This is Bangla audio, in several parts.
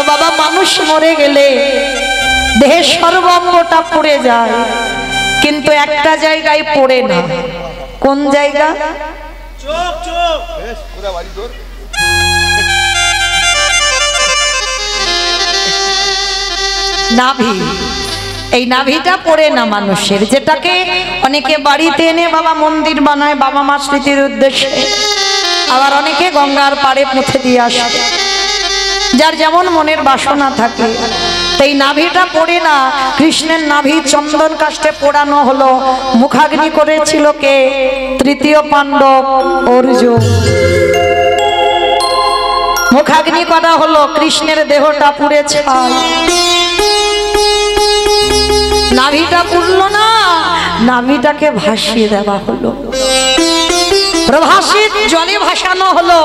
বাবা মানুষ মরে গেলে দেহের সর্বাঙ্গটা পড়ে যায়, কিন্তু একটা জায়গায় পড়ে না। কোন জায়গা? চোখ চোখ নাভি। এই নাভিটা পড়ে না মানুষের, যেটাকে অনেকে বাড়িতে এনে বাবা মন্দির বানায় বাবা মা স্মৃতির উদ্দেশ্যে, আবার অনেকে গঙ্গার পাড়ে পুঁতে দিয়ে আসে, যার যেমন মনের বাসনা থাকে। এই নাভিটা পড়ে না। কৃষ্ণের নাভি চন্দন কাষ্ঠে পোড়ানো হলো। মুখাগ্নি করেছিল কে? তৃতীয় পাণ্ডব অর্জুন। মুখাগ্নি করা হলো, কৃষ্ণের দেহটা পুড়ে ছাই। নাভিটা পুড়লো না, নাভিটাকে ভাসিয়ে দেওয়া হলো, প্রভাসিত জলে ভাসানো হলো।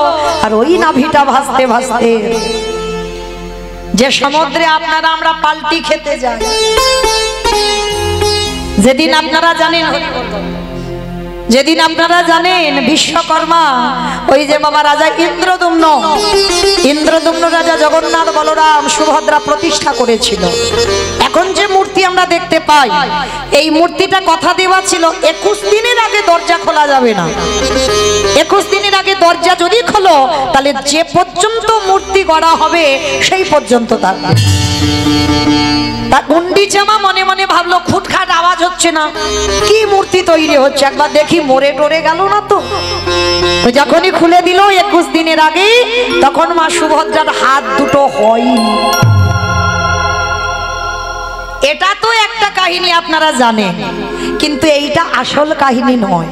আর ওই নাভিটা ভাসতে ভাসতে যে সমুদ্রে আপনারা আমরা পাল্টি খেতে যাই, যেদিন আপনারা জানেন, যেদিন আপনারা জানেন বিশ্বকর্মা, ওই যে বাবা রাজা ইন্দ্রদুম্ন রাজা জগন্নাথ বলরাম সুভদ্রা প্রতিষ্ঠা করেছিল। এখন যে মূর্তি আমরা দেখতে পাই, এই মূর্তিটা কথা দেওয়া ছিল 21 দিনের আগে দরজা খোলা যাবে না। 21 দিনের আগে দরজা যদি খোলো, তাহলে যে পর্যন্ত মূর্তি গড়া হবে সেই পর্যন্ত থাকবে। তা গুন্ডিচামা মনে মনে ভাবলো খুটখাট আওয়াজ হচ্ছে না, কি মূর্তি তৈরি হচ্ছে, একবার দেখি মরে টরে গেল না তো। যখনই খুলে দিল 21 দিনের আগে, তখন মা সুভদ্রার হাত দুটো হয়নি। এটা তো একটা কাহিনী আপনারা জানেন, কিন্তু এইটা আসল কাহিনী নয়,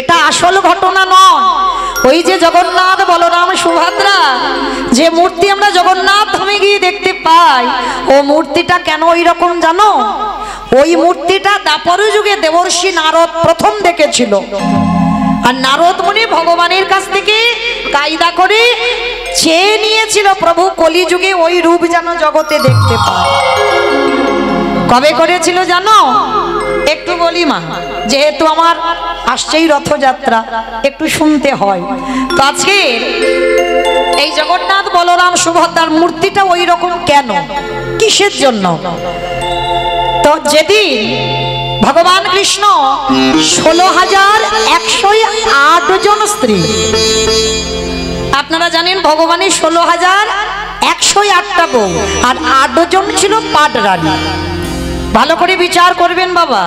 এটা আসল ঘটনা নয়। ওই যে জগন্নাথ বলরাম সুভদ্রা, যে মূর্তি আমরা জগন্নাথ ধামে গিয়ে দেখতে পাই, ও মূর্তিটা কেন ওই রকম জানো? ওই মূর্তিটা দ্বাপর যুগে দেবর্ষি নারদ প্রথম দেখেছিল। আর নারদ মুনি ভগবানের কাছ থেকে কায়দা করে চেয়ে নিয়েছিল প্রভু কলিযুগে ওই রূপ যেন জগতে দেখতে পায়। কবে করেছিল জানো? একটু বলি মা, যেহেতু আমার আসছেই রথযাত্রা, একটু শুনতে হয়। তো আজকে এই জগন্নাথ বলরাম সুভদ্রার মূর্তিটা ওই রকম কেন, কিসের জন্য? তো যেদিন ভগবান কৃষ্ণ 16,108 জন স্ত্রী, আপনারা জানেন ভগবানের 16,108টা বউ, আর 8 জন ছিল পাটরানী। ভালো করে বিচার করবেন বাবা,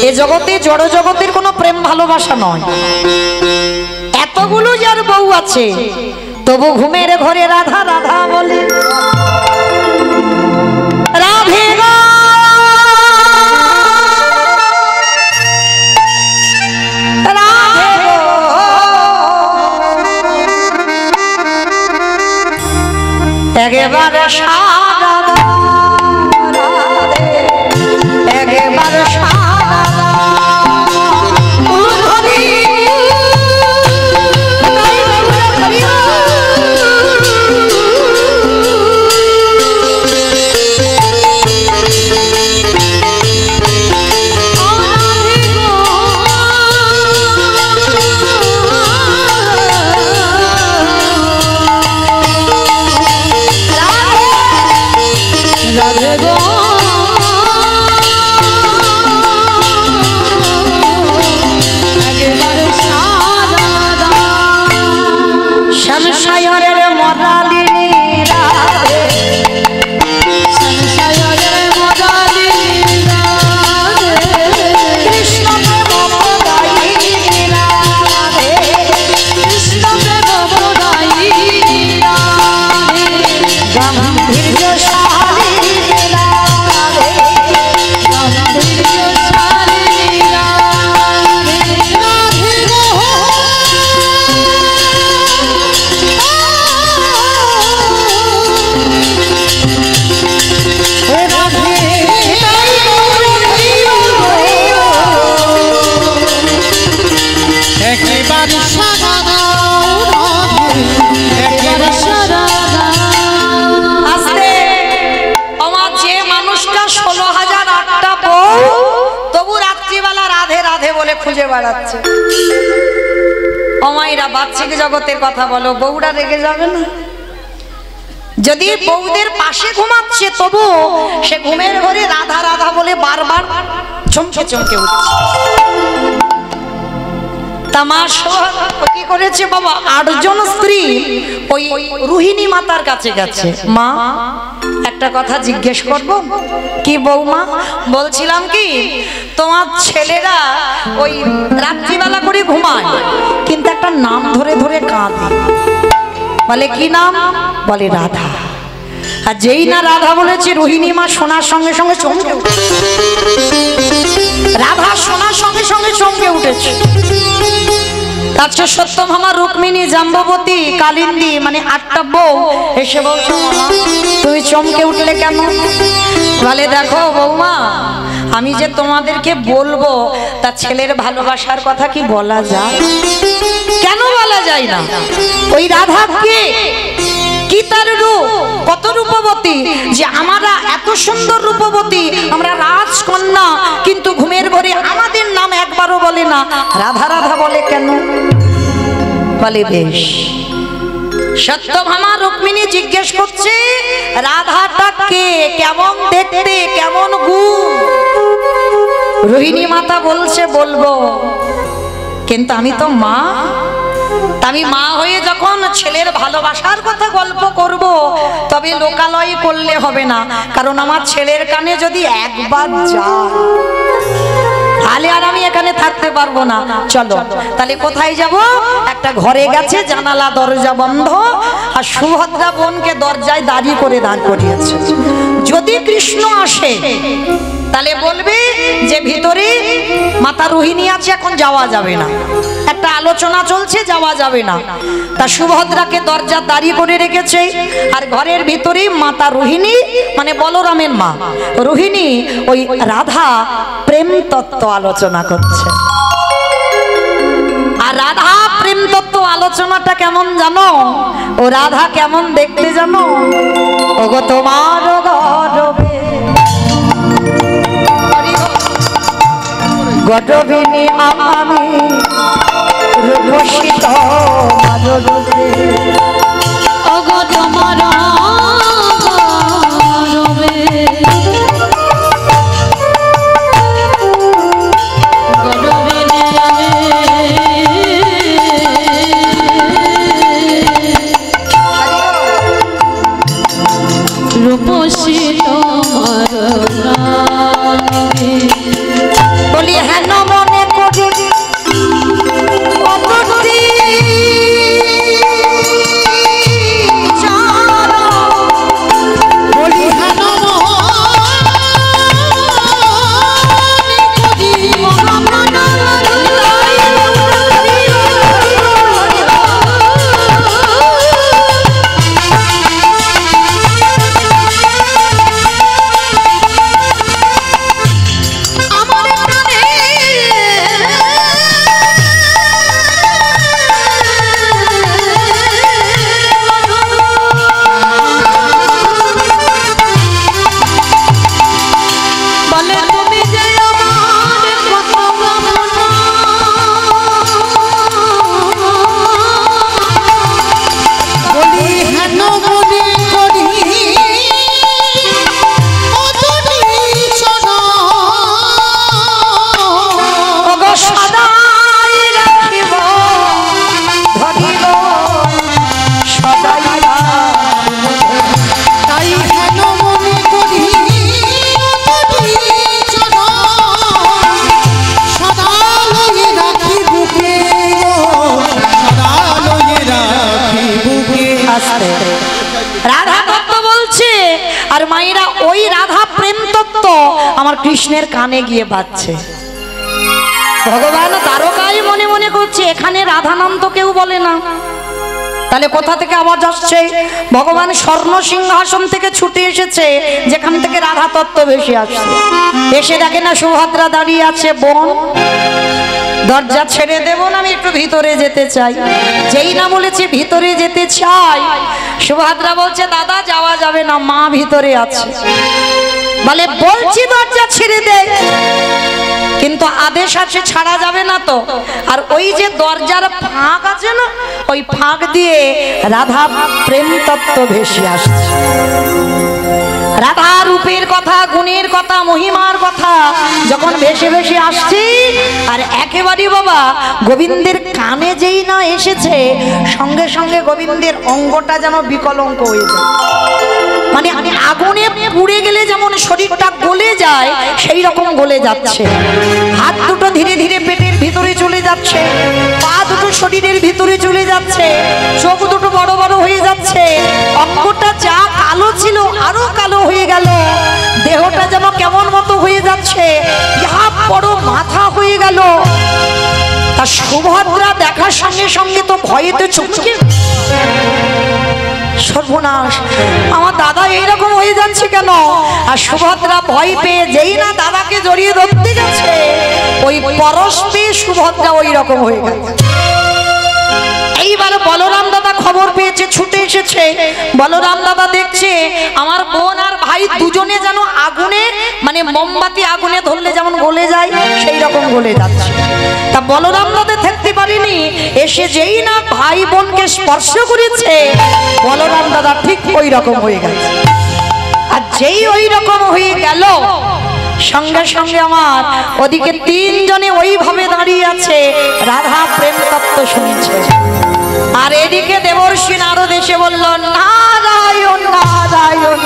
এ জগতে জড় জগতের কোনো প্রেম ভালোবাসা নয়। এতগুলো যার বউ আছে, তবু ঘুমের ঘরে রাধা রাধা বলে। রাধে গো রাধে গো, একেবারে সারা রাধে, একেবারে সারা খুঁজে বেড়াচ্ছে। অমাইরা বাচ্চাকে জগতের কথা বলো, বউরা রেগে যাবে না? যদি বউদের পাশে ঘুমাচ্ছে তবু সে ঘুমের ঘরে রাধা রাধা বলে বারবার চমকে চমকে উঠছে। কি করেছে বাবা, 8 জন স্ত্রী ওই রোহিণী মাতার কাছে গেছে। মা একটা কথা জিজ্ঞেস করব? কি বৌমা? বলছিলাম কি তোমার ছেলেরা ওই রাত্রিবেলা করে ঘুমায় কিন্তু একটা নাম ধরে ধরে কাঁদে, বলে কি নাম? বলে রাধা। আর যেই না রাধা বলেছে রোহিণী মা শোনার সঙ্গে সঙ্গে চমকে উঠেছে। রাধা শোনার সঙ্গে সঙ্গে চমকে উঠেছে। তার চেয়ে সত্যভামা, রুক্মিণী, জাম্ববতী, কালিন্দী মানে 8টা বউ এসে বলছো মামা তুমি চমকে উঠলে কেন? বলে দেখো বৌমা, আমি যে তোমাদেরকে বলবো তা ছেলের ভালোবাসার কথা কি বলা যায়? কেন বলা যায় না? ওই রাধা কে, কি তার রূপ, কত রূপবতী, যে আমরা এত সুন্দর রূপবতী, আমরা রাজকন্যা, কিন্তু ঘুমের ঘরে আমাদের নাম একবারও বলে না, রাধা রাধা বলে কেন? বলে বেশ। সত্যভামা রুক্মিণী জিজ্ঞেস করছে রাধাটা কে, কেমন দেখতে, কেমন গুণ? রোহিণী মাতা বলছে বলবো, কিন্তু আমি তো মা, আমি মা হয়ে যখন ছেলের ভালোবাসার কথা গল্প করব তবে লোকালয় করলে হবে না, কারণ আমার ছেলের কানে যদি একবার যায় তাহলে আর আমি এখানে থাকতে পারবো না। চলো তাহলে কোথায় যাব? একটা ঘরে গেছে, জানালা দরজা বন্ধ, আর সুভদ্রা বোনকে দরজায় দাঁড়িয়ে করে দাঁড় করিয়েছে। যদি কৃষ্ণ আসে তাহলে বলবে যে ভিতরে মাতা রোহিণী আছে, এখন যাওয়া যাবে না, একটা আলোচনা চলছে, যাওয়া যাবে না। তা সুভদ্রাকে দরজা দাঁড়িয়ে করে রেখেছে, আর ঘরের ভিতরে মাতা রোহিণী মানে বলরামের মা রোহিণী ওই রাধা প্রেম তত্ত্ব আলোচনা করছে। আর রাধা প্রেম তত্ত্ব আলোচনাটা কেমন জানো? ও রাধা কেমন দেখতে জানো? ওগো তোমার গরবে গডবিনী আমি রূপসিত মাধুরী, ওগো তোমার গরবে গডবিনী আমি রূপসিত মাধুরী। বলি হেন মনে করি রাধা তত্ত্ব বলছে, আর মায়েরা ওই রাধা প্রেম তত্ত্ব আমার কৃষ্ণের কানে গিয়ে বাজছে। ভগবান দ্বারকায় মনে মনে করছে এখানে রাধা নাম তো কেউ বলে না, তাহলে কোথা থেকে আওয়াজ আসছে? ভগবান স্বর্ণ সিংহাসন থেকে ছুটে এসেছে, যেখান থেকে রাধা তত্ত্ব বেশি আসছে। এসে দেখে না সুভদ্রা দাঁড়িয়ে আছে, বোন দরজা ছেড়ে দেব না, আমি একটু ভিতরে যেতে চাই। যেই না বলেছে ভিতরে যেতে চাই, সুভদ্রা বলছে দাদা যাওয়া যাবে না, মা ভিতরে আছে। বলে বলছি দরজা ছেড়ে দে, কিন্তু আদেশ আছে, ছাড়া যাবে না তো। আর ওই যে দরজার ফাঁক আছে না, ওই ফাঁক দিয়ে রাধা প্রেম তত্ত্ব ভেসে আসছে। রাধা রূপের কথা, গুণের কথা, মহিমার কথা যখন ভেসে ভেসে আসছে, আর একেবারে বাবা গোবিন্দের কানে যেই না এসেছে, সঙ্গে সঙ্গে গোবিন্দের অঙ্গটা যেন বিকলঙ্ক হয়ে যায়। মানে আগুনে পুড়ে গেলে যেমন শরীরটা গলে যায়, সেই রকম গলে যাচ্ছে। হাত দুটো ধীরে ধীরে পেটের ভিতরে চলে যাচ্ছে, পা দুটো শরীরের ভিতরে চলে যাচ্ছে, চোখ দুটো বড় বড় হয়ে যাচ্ছে, অঙ্গটা যা কালো ছিল আরো কালো হয়ে গেল, দেহটা যেন কেমন মতো হয়ে যাচ্ছে, ইহা বড় মাথা হয়ে গেল। তা সুভদ্রা দেখার সঙ্গে সঙ্গে তো ভয়েতে চমকে, সর্বনাশ, আমার দাদা এইরকম হয়ে যাচ্ছে কেন? আর সুভদ্রা ভয় পেয়ে যেই না দাদাকে জড়িয়ে ধরতে গেছে, ওই পরশ পেয়ে সুভদ্রা ওই রকম হয়ে গেছে। এইবার বলরাম দাদা খবর পেয়েছে, ছুটে এসেছে। বলরাম দাদা দেখছে আমার বোন আর ভাই দুজনে যেন আগুনে, মানে মোমবাতি আগুনে ধরলে যেমন গলে যায়, সেই রকম গলে যাচ্ছে। তা বলরাম দাদা থাকতে পারেনি, এসে যেই না ভাই বোনকে স্পর্শ করেছে, বলরাম দাদা ঠিক ওই রকম হয়ে গেছে। আর যেই ওই রকম হয়ে গেল, সঙ্গে সঙ্গে আমার ওদিকে তিনজনে ওইভাবে দাঁড়িয়ে আছে, রাধা প্রেম তত্ত্ব শুনছে। আর এদিকে দেবর্ষি নারদ এসে বলল নারায়ণ নারায়ণ।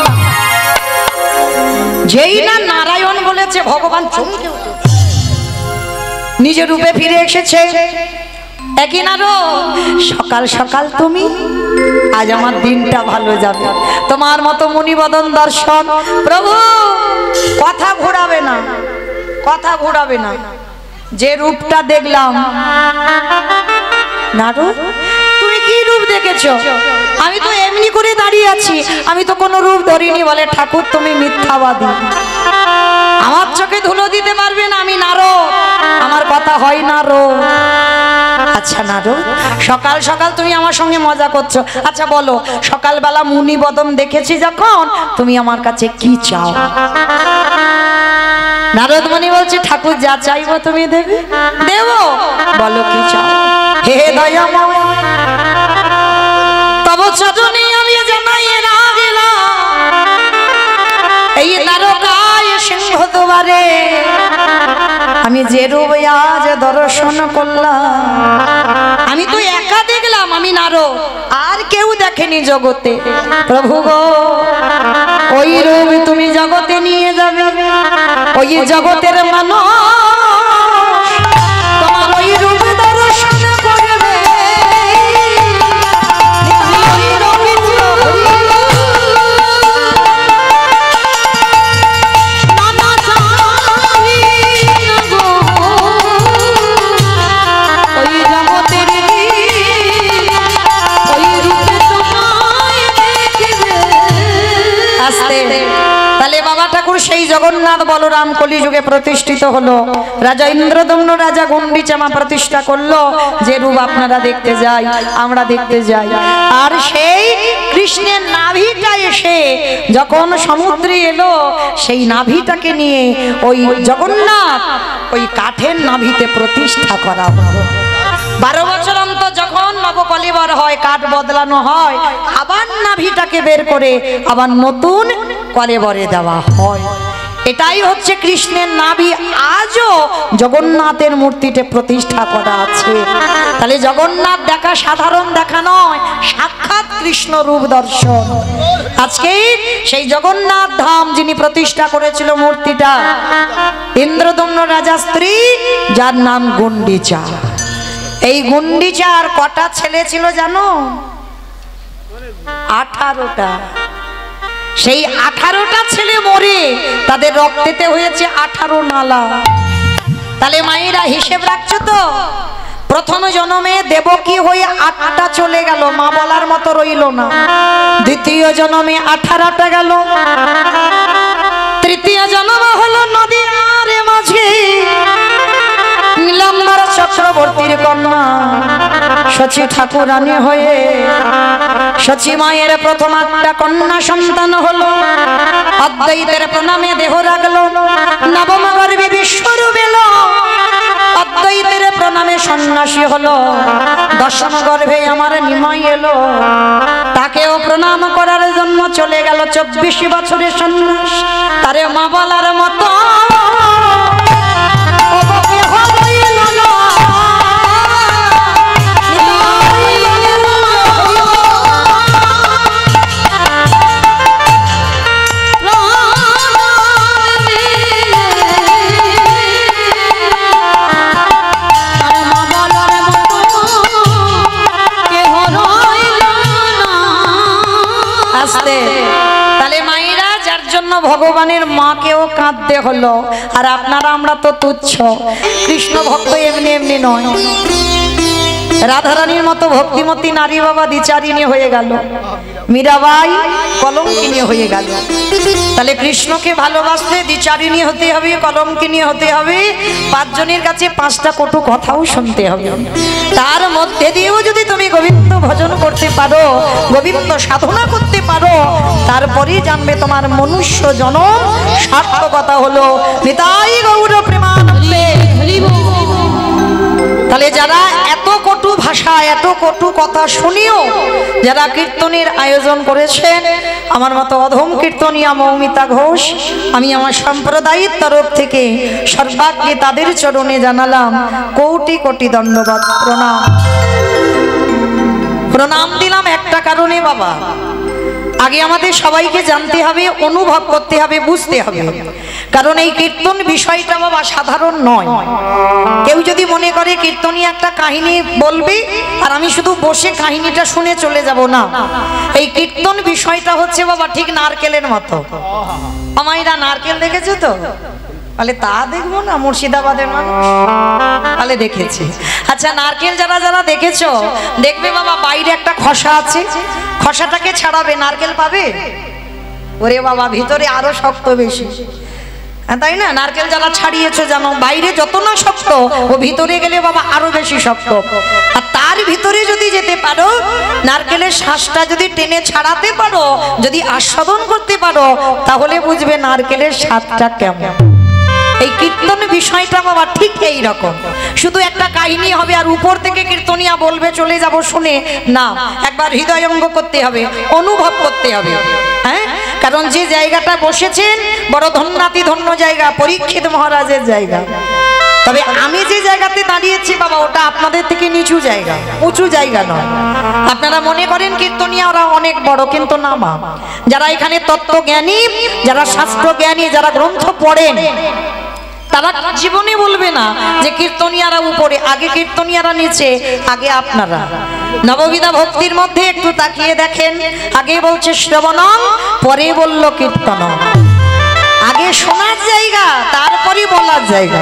যেই না নারায়ণ বলেছে, ভগবান চমকে উঠেছে, নিজের রূপে ফিরে এসেছে। একই নারদ, সকাল সকাল তুমি, আজ আমার দিনটা ভালো যাবে, তোমার মতো মুনিবদন দর্শন। প্রভু কথা ঘোরাবে না, কথা ঘোরাবে না। যে রূপটা দেখলাম, নারদ তুমি কি রূপ দেখেছো? আমি তো এমনি করে দাঁড়িয়ে আছি, আমি তো কোনো রূপ ধরিনি। বলে ঠাকুর তুমি মিথ্যাবাদী, আমার চোখে ধুলো দিতে পারবে না, আমি নারদ, আমার কথা হয় নারদ। আচ্ছা নারদ, সকাল সকাল তুমি আমার সঙ্গে মজা করছো, আচ্ছা বলো সকালবেলা মুনিবদন দেখেছি যখন, তুমি আমার কাছে কি চাও? নারদ মুনি বলছে ঠাকুর যা চাইবো তুমি দেবে, দেবো, বলো কি চাও? হে দয়াময়, তব চরণে আমি জানাই রাগলাম, এই তারকায় সিংহ দুয়ারে আমি যে রূপ আজ দর্শন করলাম, আমি তো একা দেখলাম, আমি নারদ, আর কেউ দেখেনি জগতে। প্রভু গো, ওই রূপ তুমি জগতে নিয়ে যাবে, ওই জগতের মানুষ তোমার ওই রূপ দর্শন করবে। তাহলে বাবা ঠাকুর সেই জগন্নাথ বলরাম কলিযুগে প্রতিষ্ঠিত হলো, রাজা ইন্দ্রদম্ন রাজা গুন্ডিচামা প্রতিষ্ঠা করলো, যে রূপ আপনারা দেখতে যাই, আমরা দেখতে যাই। আর সেই কৃষ্ণের নাভিটা এসে যখন সমুদ্রে এলো, সেই নাভিটাকে নিয়ে ওই জগন্নাথ ওই কাঠের নাভিতে প্রতিষ্ঠা করা হলো। 12 বছর অন্তর যখন নবকলেবর হয়, কাঠ বদলানো হয়, আবার নাভিটাকে বের করে আবার নতুন কলেবরে দেওয়া হয়। এটাই হচ্ছে কৃষ্ণের নাভি, আজও জগন্নাথের মূর্তিতে প্রতিষ্ঠা করা আছে। তাহলে জগন্নাথ দেখা সাধারণ দেখা নয়, সাক্ষাৎ কৃষ্ণ রূপ দর্শন। আজকে সেই জগন্নাথ ধাম যিনি প্রতিষ্ঠা করেছিল মূর্তিটা, ইন্দ্রদম্ন রাজার স্ত্রী, যার নাম গুন্ডিচা। এই গুন্ডিচার কটা ছেলে ছিল জানো? 18টা। সেই 18টা ছেলে মরে তাদের রক্তেতে হয়েছে 18 নালা। তাহলে মায়েরা হিসেব রাখছো তো? প্রথম জন্মে দেবকী হয়ে 8টা চলে গেল, মা বলার মতো রইল না। দ্বিতীয় জন্মে 18টা গেল। তৃতীয় জন্ম হলো নদীর মাঝে নীলাম্বর চক্রবর্তীর কন্যা শচী ঠাকুরানী হয়ে, শচী মায়ের প্রথম 8টা কন্যা সন্তান হলো। অদ্বৈতের প্রণামে দেহ রাখলো, নবম গর্ভে বিশ্বরূপ এলো, অদ্বৈতের প্রণামে সন্ন্যাসী হলো, দশম গর্ভে আমার নিমাই এলো, তাকেও প্রণাম করার জন্য চলে গেল 24 বছরের সন্ন্যাস। তারে মা বলার মতো তাহলে মায়েরা যার জন্য ভগবানের মাকেও কাঁদতে হলো। আর আপনারা আমরা তো তুচ্ছ, কৃষ্ণ ভক্ত এমনি এমনি নয়। রাধারানীর মতো ভক্তিমতী নারী বাবা দ্বিচারিণী হয়ে গেল, মীরাবাই কলঙ্কিনী হয়ে গেল। তাহলে কৃষ্ণকে ভালোবাসতে দ্বিচারিণী হতে হবে, কলঙ্কিনী হতে হবে, 5 জনের কাছে 5টা কটু কথাও শুনতে হবে। তার মধ্যে দিয়েও যদি তুমি গোবিন্দ ভজন করতে পারো, গোবিন্দ সাধনা করতে পারো, তারপরেই জানবে তোমার মনুষ্য জনম সার্থকতা হলো। নিতাই গৌর প্রেমানন্দে। তাহলে যারা এত কটু ভাষা, এত কটু কথা শুনিও যারা কীর্তনের আয়োজন করেছেন, আমার মতো অধম কীর্তনিয়া মৌমিতা ঘোষ, আমি আমার সম্প্রদায়ের তরফ থেকে সর্বাগ্রে তাদের চরণে জানালাম কোটি কোটি দণ্ডবত প্রণাম। প্রণাম দিলাম একটা কারণে বাবা, আগে আমাদের সবাইকে জানতে হবে, অনুভব করতে হবে, বুঝতে হবে। কারণ এই কীর্তন বিষয়টা বাবা সাধারণ নয়। কেউ যদি মনে করে কীর্তনী একটা কাহিনী বলবে আর আমি শুধু বসে কাহিনীটা শুনে চলে যাব, না। এই কীর্তন বিষয়টা হচ্ছে বাবা ঠিক নারকেলের মতো। আমাইরা নারকেল দেখেছো তো? তাহলে তা দেখবো না, মুর্শিদাবাদের মানুষ তাহলে দেখেছি। আচ্ছা, নারকেল যারা যারা দেখেছো দেখবে বাবা বাইরে একটা খসা আছে, খসাটাকে ছাড়াবে, নারকেল পাবে? ওরে বাবা, ভিতরে আরো শক্ত বেশি, তাই না? নারকেল যারা ছাড়িয়েছো জানো, বাইরে যত না শক্ত, ও ভিতরে গেলে বাবা আরো বেশি শক্ত। আর তার ভিতরে যদি যেতে পারো, নারকেলের শ্বাসটা যদি টেনে ছাড়াতে পারো, যদি আস্বাদন করতে পারো, তাহলে বুঝবে নারকেলের স্বাদটা কেমন। এই কীর্তন বিষয়টা বাবা ঠিক এই রকম। শুধু একটা কাহিনী হবে আর উপর থেকে কীর্তনিয়া বলবে চলে যাব শুনে, না। একবার হৃদয়ঙ্গ করতে হবে, অনুভব করতে হবে। হ্যাঁ, কারণ যে জায়গাটা বসেছেন বড় ধন্যাতি ধন্য জায়গা, পরীক্ষিত মহারাজের জায়গা। তবে আমি যে জায়গাতে দাঁড়িয়েছি বাবা, ওটা আপনাদের থেকে নিচু জায়গা, উঁচু জায়গা নয়। আপনারা মনে করেন কীর্তনিয়া ওরা অনেক বড়, কিন্তু না মা। যারা এখানে তত্ত্বজ্ঞানী, যারা শাস্ত্রজ্ঞানী, যারা গ্রন্থ পড়েন, তারা জীবনে বলবে না যে কীর্তনিয়ারা উপরে, আগে কীর্তনিয়ারা নিচে, আগে আপনারা। নববিধা ভক্তির মধ্যে একটু তাকিয়ে দেখেন, আগে বলছে শ্রবণম, পরে বলল কীর্তনম। আগে শোনার জায়গা, তারপরে বলার জায়গা।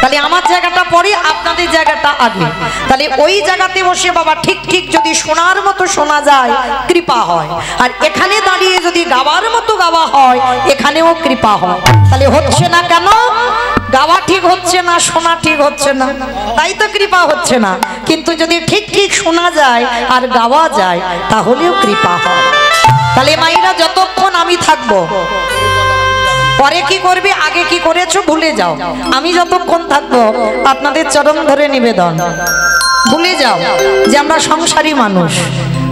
তাহলে আমার জায়গাটা পরে, আপনাদের জায়গাটা আগে। তাহলে ওই জায়গাতে বসে বাবা ঠিক ঠিক যদি শোনার মতো শোনা যায়, কৃপা হয়। আর এখানে দাঁড়িয়ে যদি গাওয়ার মতো গাওয়া হয়, এখানেও কৃপা হয়। তাহলে হচ্ছে না কেন? গাওয়া ঠিক হচ্ছে না, শোনা ঠিক হচ্ছে না, তাই তো কৃপা হচ্ছে না। কিন্তু যদি ঠিক ঠিক শোনা যায় আর গাওয়া যায়, তাহলেও কৃপা হয়। তাহলে মায়েরা, যতক্ষণ আমি থাকবো, পরে কি করবে, আগে কি করেছো ভুলে যাও। আমি যতক্ষণ থাকবো আপনাদের চরণ ধরে নিবেদন, ভুলে যাও যে আমরা সংসারী মানুষ।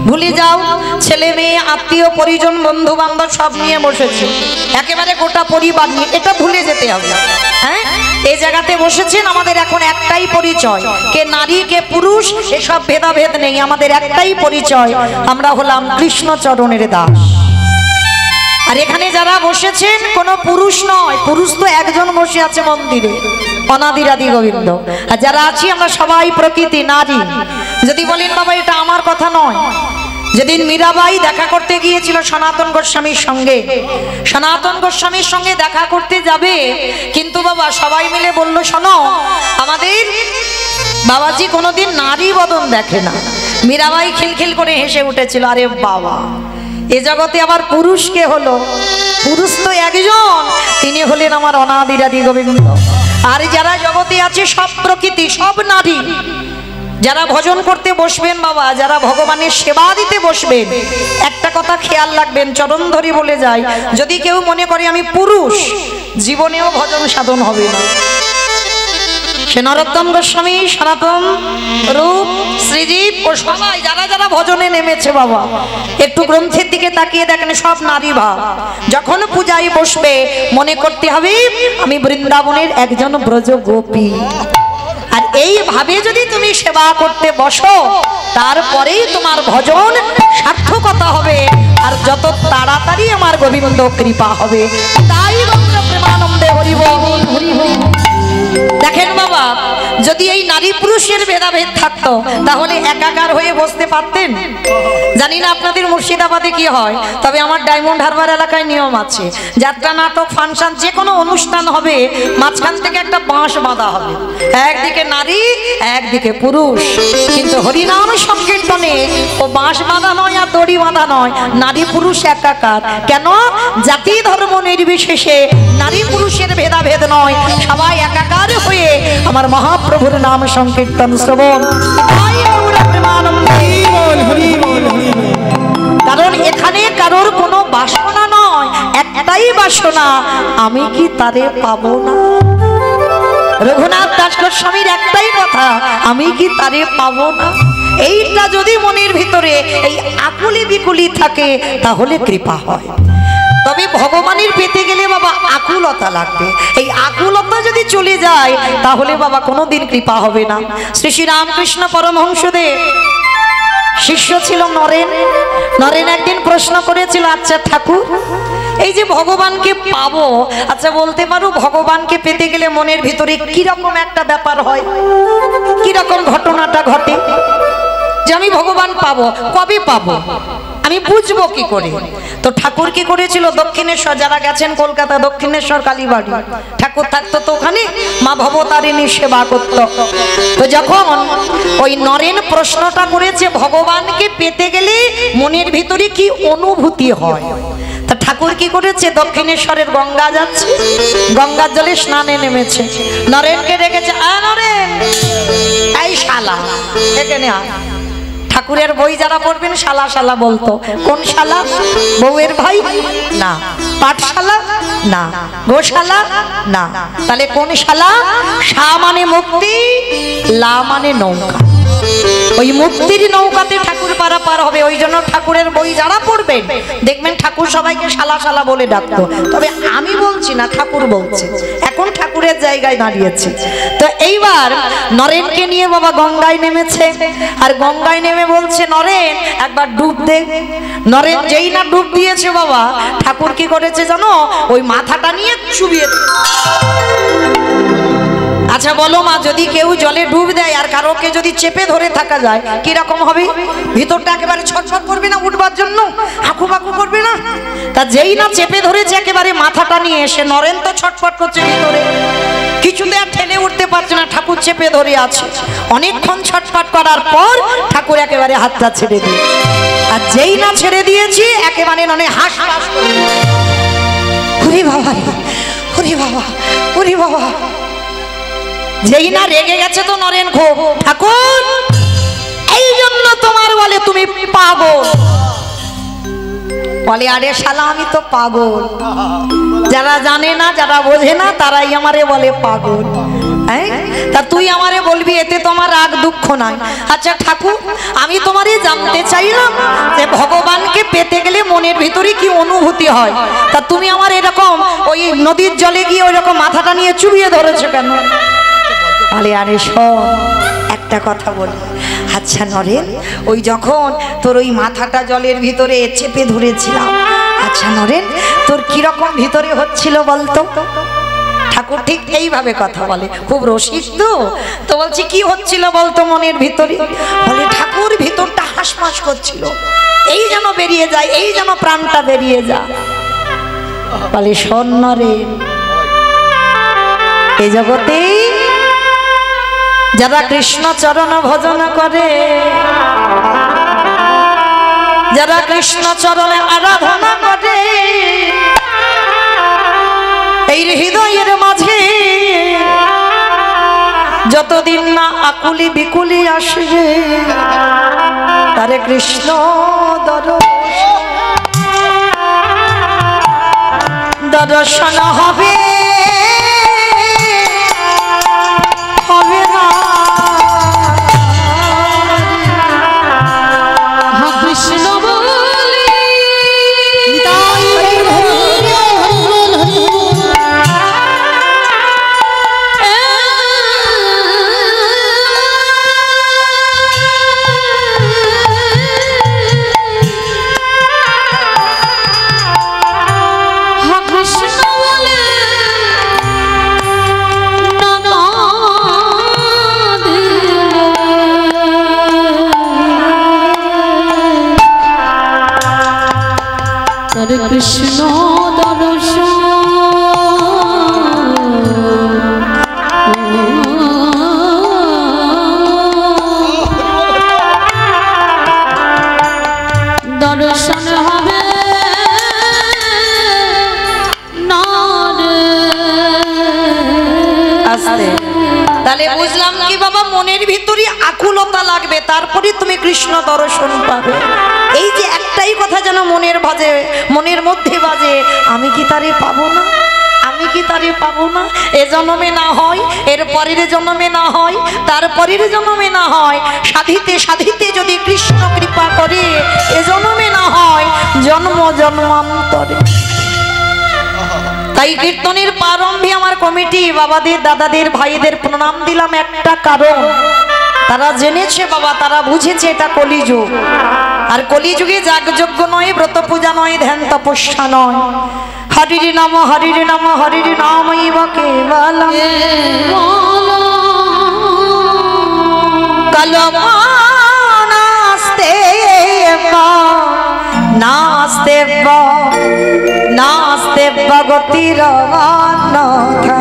ভুলে যাও ছেলে মেয়ে, আত্মীয় পরিজন, বন্ধু বান্ধব সব নিয়ে বসেছে, একেবারে গোটা পরিবার নিয়ে, এটা ভুলে যেতে হবে। হ্যাঁ, এই জায়গাতে বসেছেন, আমাদের এখন একটাই পরিচয়, কে নারী কে পুরুষ এসব ভেদাভেদ নেই, আমাদের একটাই পরিচয়, আমরা হলাম কৃষ্ণ চরণের দাস। আর এখানে যারা বসেছেন কোনো পুরুষ নয়, পুরুষ তো একজন বসে আছে মন্দিরে, অনাদিরাদি গোবিন্দ। আর যারা আছি আমরা সবাই প্রকৃতি নারী। যদি বলেন বাবা এটা আমার কথা নয়, যেদিন মীরাবাই দেখা করতে গিয়েছিল সনাতন গোস্বামীর সঙ্গে, সনাতন গোস্বামীর সঙ্গে দেখা করতে যাবে, কিন্তু বাবা সবাই মিলে বলল, শোনো আমাদের বাবাজি কোনোদিন নারী বদন দেখে না। মীরাবাই খিলখিল করে হেসে উঠেছিল, আরে বাবা, এ জগতে আবার পুরুষ কে হলো? পুরুষ তো একজন, তিনি হলেন আমার অনাদিরাদি গোবিন্দ। আর যারা জগতে আছে সব প্রকৃতি, সব নারী। যারা ভজন করতে বসবেন বাবা, যারা ভগবানের সেবা দিতে বসবেন, একটা কথা খেয়াল রাখবেন, চরণ ধরে বলে যায়, যদি কেউ মনে করে আমি পুরুষ, জীবনেও ভজন সাধন হবে না। সে নরোত্তম গোস্বামী, সনাতন রূপ, শ্রীজীব ও সবাই যারা যারা ভজনে নেমেছে বাবা, একটু গ্রন্থের দিকে তাকিয়ে দেখেন, সব নারী ভাব। যখন পূজায় বসবে মনে করতে হবে আমি বৃন্দাবনের একজন ব্রজ গোপী। আর এইভাবে যদি তুমি সেবা করতে বসো, তারপরেই তোমার ভজন সার্থকতা হবে, আর যত তাড়াতাড়ি আমার গোবিন্দ কৃপা হবে। তাই প্রেমানন্দে হরি বল, হরি বল। দেখেন বাবা, যদি এই নারী পুরুষের ভেদাভেদ থাকতো তাহলে একাকার হয়ে বসতে পারতেন? জানি না আপনাদের মুর্শিদাবাদে কি হয়, তবে আমার ডায়মন্ড হারবার এলাকায় নিয়ম আছে, যাত্রা, নাটক, ফাংশন, যে কোনো অনুষ্ঠান হবে, মাঝখান থেকে একটা বাঁশ বাঁধা হবে, একদিকে নারী একদিকে পুরুষ। কিন্তু হরিনাম সংকীর্তনে ও বাঁশ বাঁধা নয় আর দড়ি বাঁধা নয়, নারী পুরুষ একাকার। কেন? জাতি ধর্ম নির্বিশেষে নারী পুরুষের ভেদাভেদ নয়, সবাই একাকার হয়ে আমার মহাপ্রভুর নাম সংকীর্তন শ্রবণ। কারণ এখানে কারোর কোনো বাসনা নয়, একটাই বাসনা, আমি কি তারে পাবো না। রঘুনাথ দাস গোস্বামীর একটাই কথা, আমি কি তারে পাবো না। এইটা যদি মনের ভিতরে এই আকুলি বিকুলি থাকে তাহলে কৃপা হয়। তবে ভগবানের পেতে গেলে বাবা আকুলতা লাগবে, এই আকুলতা যদি চলে যায় তাহলে বাবা কোনোদিন কৃপা হবে না। শ্রী শ্রী রামকৃষ্ণ পরমহংসদেব শিষ্য ছিল নরেন। নরেন একদিন প্রশ্ন করেছিল, আচ্ছা ঠাকুর, এই যে ভগবানকে পাবো, আচ্ছা বলতে পারো ভগবানকে পেতে গেলে মনের ভিতরে কিরকম একটা ব্যাপার হয়, কিরকম ঘটনাটা ঘটে, যে আমি ভগবান পাবো, কবে পাবো, আমি বুঝবো কি করে? তো ঠাকুর কি করেছিল, দক্ষিণেশ্বর, যারা গেছেন কলকাতা দক্ষিণেশ্বর কালীবাড়ি, ঠাকুর থাকতো তো ওখানে, মা ভবতারিণী সেবা করত। তো যখন ওই নরেন প্রশ্নটা করেছে ভগবানকে পেতে গেলে মনের ভিতরে কি অনুভূতি হয়, তা ঠাকুর কি করেছে, দক্ষিণেশ্বরের গঙ্গা যাচ্ছে, গঙ্গার জলে স্নানে নেমেছে, নরেনকে ডেকেছে, নরেন, এই শালা এখানে আয়। ঠাকুরের বই যারা পড়বেন শালা শালা বলতো, কোন শালা? বউয়ের ভাই না, পাঠশালা না, গোশালা না, তাহলে কোন শালা? শা মানে মুক্তি, লা মানে নৌকা। ওই মুক্তির নৌকাতে ঠাকুর পারাপার হবে। ওই জন্য ঠাকুরের বই যারা পড়বেন দেখবেন ঠাকুর সবাইকে শালা শালা বলে ডাকতো। তবে আমি বলছি না, ঠাকুর বলছে, এখন ঠাকুরের জায়গায় দাঁড়িয়েছে। তো এইবার নরেনকে নিয়ে বাবা গঙ্গায় নেমেছে, আর গঙ্গায় নেমে বলছে, নরেন একবার ডুব দে। নরেন যেই না ডুব দিয়েছে বাবা, ঠাকুর কি করেছে জানো, ওই মাথাটা নিয়ে চুবিয়ে। আচ্ছা বলো মা, যদি কেউ জলে ডুব দেয় আর কারোকে যদি চেপে ধরে থাকা যায় কি রকম হবে? ভিতরটা একেবারে ছটফট করবে না উঠবার জন্য, হাঁকু বাকু করবে না? তা যেই না চেপে ধরেছে একেবারে মাথাটা নিয়ে এসে, নরেন তো ছটফট করছে ভিতরে, কিছুতে আর ঠেলে উঠতে পারছে না, ঠাকুর চেপে ধরে আছে। অনেকক্ষণ ছটফট করার পর ঠাকুর একেবারে হাতটা ছেড়ে দিয়ে, আর যেই না ছেড়ে দিয়েছি একেবারে ননে হাস হাস, ওরে বাবা, ওরে বাবা, ওরে বাবা। যেই না রেগে গেছে তো নরেন খুব, ঠাকুর এই জন্য তোমার বলে তুমি পাগল। বলে আরে শালা আমি তো পাগল, যারা জানে না যারা বোঝে না তারাই আমারে বলে পাগল। তা তুই আমারে বলবি এতে তোমার রাগ দুঃখ নাই? আচ্ছা ঠাকুর, আমি তোমারে জানতে চাইলাম যে ভগবানকে পেতে গেলে মনের ভিতরে কি অনুভূতি হয়, তা তুমি আমার এরকম ওই নদীর জলে গিয়ে ওই রকম মাথাটা নিয়ে চুবিয়ে ধরেছো কেন? বলে আরে শোন একটা কথা বলি। আচ্ছা নরেন, ওই যখন তোর ওই মাথাটা জলের ভিতরে চেপে ধরেছিলাম, আচ্ছা নরেন তোর কিরকম ভিতরে হচ্ছিল বলতো? ঠাকুর ঠিক এইভাবে কথা বলে, খুব রসিক তো। তো বলছি কি হচ্ছিল বলতো মনের ভিতরে? বলে ঠাকুর ভিতরটা হাঁসফাঁস করছিল, এই যেন বেরিয়ে যায়, এই যেন প্রাণটা বেরিয়ে যায়। বলে শোন নরেন, এই জগতে যারা কৃষ্ণ চরণ ভজন করে, যারা কৃষ্ণ চরণে আরাধনা করে, এই হৃদয়ের মাঝে যতদিন না আকুলি বিকুলি আসবে তারে কৃষ্ণ দর্শন হবে হবে না। কৃষ্ণ বলি কৃষ্ণ দর্শন দর্শন হবে না রে। আস্তে তাহলে বুঝলাম কি বাবা, মনের ভিতরে আকুলতা লাগবে, তারপরে তুমি কৃষ্ণ দর্শন পাবে। এই যে একটাই কথা যেন মনের বাজে, মনের মধ্যে বাজে, আমি কি তারে পাবো না, আমি কি তারে পাবো না। এ জন্মে না হয়, এর পরের জন্মে না হয়, তার পরের জন্মে না হয়, সাধিতে সাধিতে যদি কৃষ্ণ কৃপা করে এ জন্মে না হয়, জন্ম জন্মান্তরে। তাই কীর্তনের প্রারম্ভে আমার কমিটি বাবাদের, দাদাদের, ভাইদের প্রণাম দিলাম একটা কারণ, তারা জেনেছে বাবা, তারা বুঝেছে এটা কলিযুগ। আর কলিযুগে যাগযজ্ঞ নয়, ব্রত পূজা নয়, ধ্যান তপস্যা নয়, হরির নাম হরির নাম হরির নামই বা কেবলম কলমা নাস্তে নাস্তে নাস্তে গতির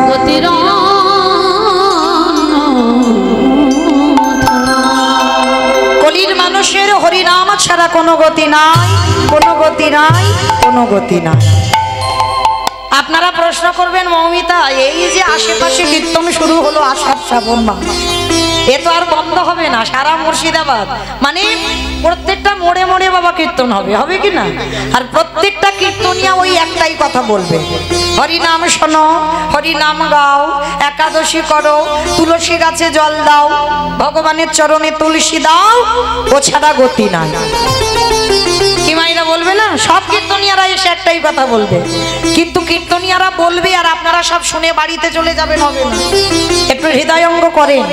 গতির কলির মানুষের হরিনাম ছাড়া কোনো গতি নাই, কোনো গতি নাই, কোনো গতি নাই। আপনারা প্রশ্ন করবেন মৌমিতা, এই যে আশেপাশে কীর্তন শুরু হলো আষাঢ় শ্রাবণ মাস, এ তো আর বন্ধ হবে না, সারা মুর্শিদাবাদ মানে প্রত্যেকটা মোড়ে মোড়ে বাবা কীর্তন হবে, হবে কি না? আর প্রত্যেকটা কীর্তনিয়া ওই একটাই কথা বলবে, হরিনাম শোনো, হরিনাম গাও, একাদশী করো, তুলসী গাছে জল দাও, ভগবানের চরণে তুলসী দাও, ও ছাড়া গতি নাই। কি মাইরা বলবে না? সব কীর্তনিয়ারা এসে একটাই কথা বলবে, কিন্তু কীর্তনিয়ারা বলবে আর আপনারা সব শুনে বাড়িতে চলে যাবেন, হবে না। একটু হৃদয়ঙ্গ করেন,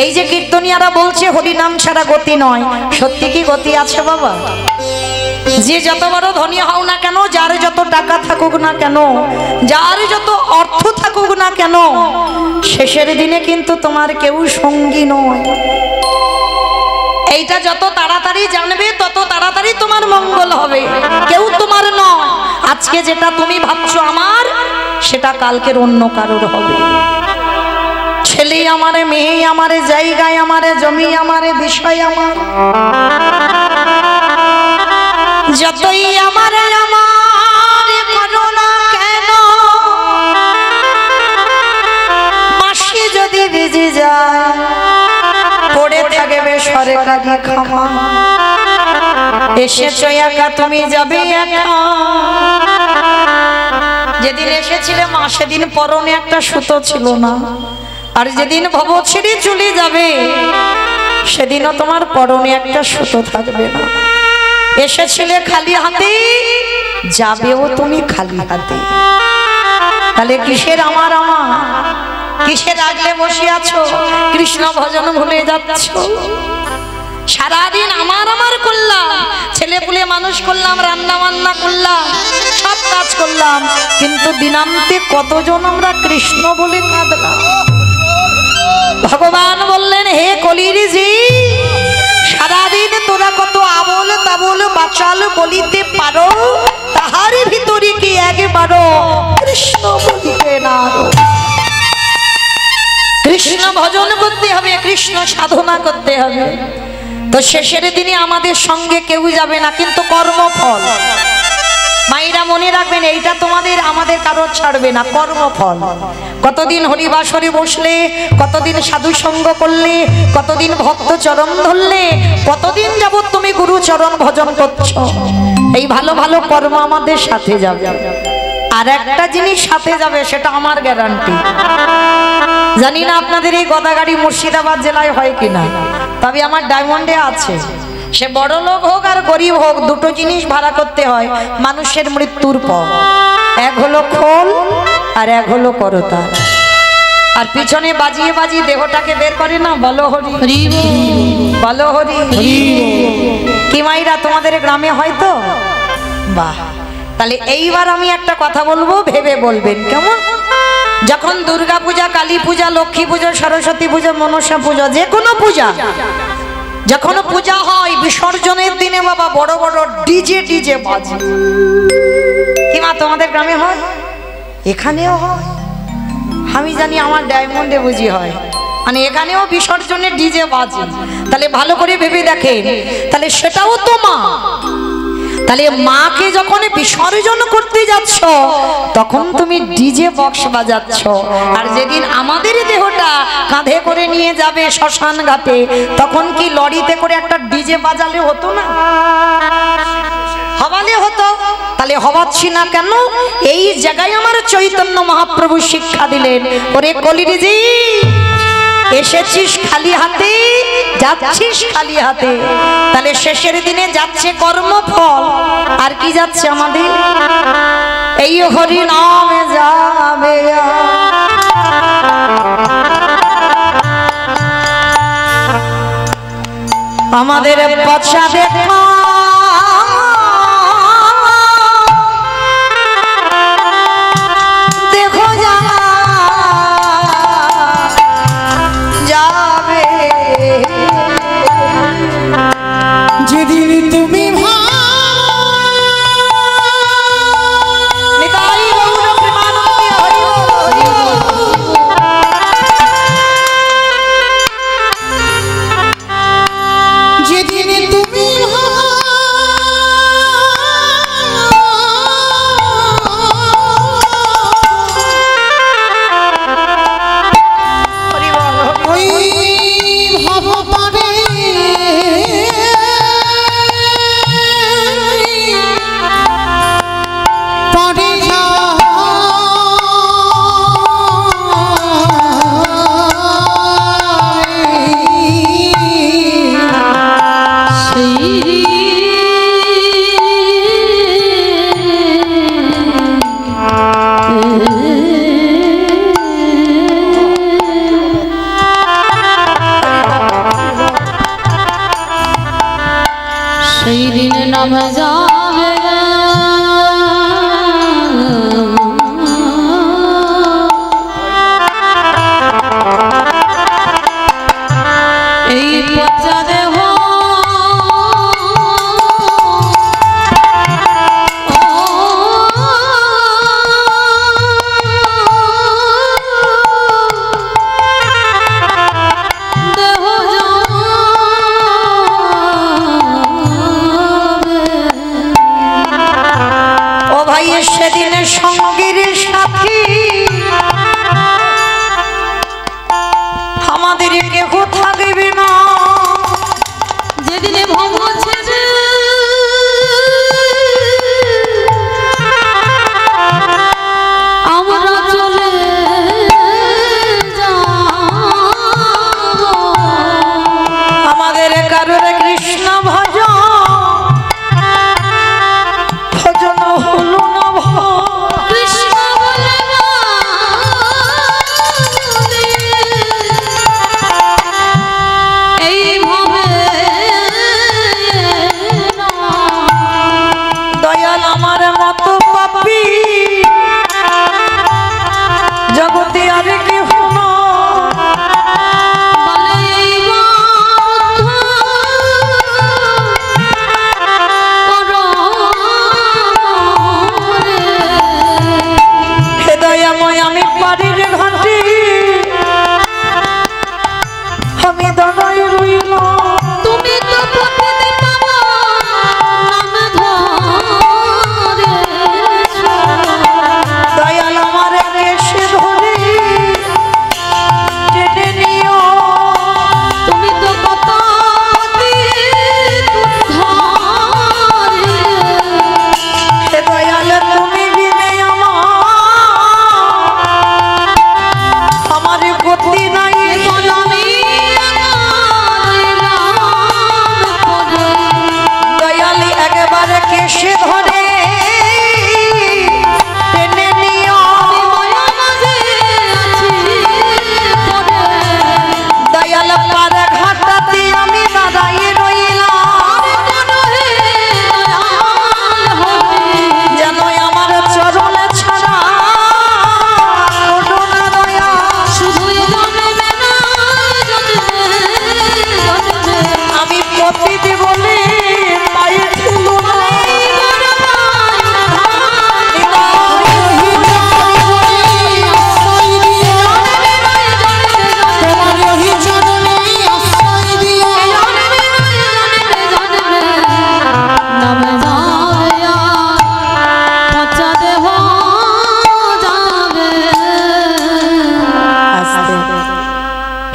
এই যে কীর্তনিয়ারা বলছে হরিনাম ছাড়া গতি নয়, সত্যি কি গতি আছে বাবা? যে যত বড় ধনী হও না কেন, যার যত টাকা থাকুক না কেন, যার যত অর্থ থাকুক না কেন, শেষের দিনে কিন্তু তোমার কেউ সঙ্গী নয়। এইটা যত তাড়াতাড়ি জানবে তত তাড়াতাড়ি তোমার মঙ্গল হবে, কেউ তোমার নয়। আজকে যেটা তুমি ভাবছো আমার, সেটা কালকের অন্য কারোর হবে। ছেলে আমারে, মেয়ে আমারে, জায়গায় আমারে, জমি আমারে, বিষয় আমার, যতই আমারে আমারে করো না কেন, মাসি যদি ভিজে যায় পড়ে থাকবে সরকারি ক্ষমা। এসেছো একা, তুমি যাবে একা। যেদিন এসেছিলে মা, সেদিন পরনে একটা সুতো ছিল না, আর যেদিন ভব ছেড়ে চলে যাবে সেদিনও তোমার পরনে একটা সুতো থাকবে না। এসেছিলে খালি হাতে, যাবেও তুমি খালি হাতে। তাহলে কিসের আমার আমার, কিসের আগলে বসে আছো, কৃষ্ণ ভজন ভুলে যাচ্ছ। সারাদিন আমার আমার করলাম, ছেলে পুলে মানুষ করলাম, রান্না বান্না করলাম, সব কাজ করলাম, কিন্তু দিনান্তে কতজন আমরা কৃষ্ণ বলে কাঁদলাম। ভগবান বললেন, হে কলির জি, সারাদিন তোরা কত আবল তাবল বাচাল বলিতে পারো, তাহারই ভিতরে কি একবারও কৃষ্ণ বলিতে না। কৃষ্ণ ভজন করতে হবে, কৃষ্ণ সাধনা করতে হবে। তো শেষের দিনে আমাদের সঙ্গে কেউ যাবে না, কিন্তু কর্মফল মায়েরা মনে রাখবেন, এইটা তোমাদের আমাদের কারোর ছাড়বে না, কর্মফল। কতদিন হরিবাসরে বসলে, কতদিন সাধু সঙ্গ করলে, কতদিন ভক্ত চরণ ধরলে, কতদিন যাবত তুমি গুরু চরণ ভজন করছো, এই ভালো ভালো কর্ম আমাদের সাথে যাবে। আর একটা জিনিস সাথে যাবে, সেটা আমার গ্যারান্টি। জানি না আপনাদের এই গদাগাড়ি মুর্শিদাবাদ জেলায় হয় কিনা, তবে আমার ডায়মন্ডে আছে। সে বড় লোক হোক আর গরিব হোক, দুটো জিনিস ভাড়া করতে হয় মানুষের মৃত্যুর পর। এক হলো খোল আর এক হলো করতাল। আর পিছনে বাজিয়ে বাজিয়ে দেহটাকে বের করে না, বলো হরি বলো হরি। কি মাইরা তোমাদের গ্রামে হয়তো? বাহ, তাহলে এইবার আমি একটা কথা বলবো, ভেবে বলবেন কেমন? যখন দুর্গা পূজা, কালী পূজা, লক্ষ্মী পূজা, সরস্বতী পূজা, মনসা পূজা, যে কোনো পূজা যখন পূজা হয়, বিসর্জনের দিনে বাবা বড় বড় ডিজে বাজে। কি মা তোমাদের গ্রামে হয়? এখানেও হয়? আমি জানি আমার ডায়মন্ডে বুঝি হয়, মানে এখানেও বিসর্জনের ডিজে বাজে। তাহলে ভালো করে ভেবে দেখেন, তাহলে সেটাও তো মা। তাহলে মাকে যখন বিসর্জন করতে যাচ্ছ, তখন তুমি ডিজে বক্স বাজাচ্ছ। আর যেদিন আমাদের দেহটা কাঁধে করে নিয়ে যাবে শ্মশান ঘাটে, তখন কি লরিতে করে একটা ডিজে বাজালে হতো না? হবালে হতো। তাহলে হবাচ্ছি না কেন? এই জায়গায় আমার চৈতন্য মহাপ্রভু শিক্ষা দিলেন, ওরে কলিরিজি, এসেছিস খালি হাতে, যাচ্ছিস খালি হাতে। তাহলে শেষের দিনে যাচ্ছে কর্মফল, আর কি যাচ্ছে আমাদের? এই হরি নামে যাবে। আমাদের পচা দেখা কৃষ্ণ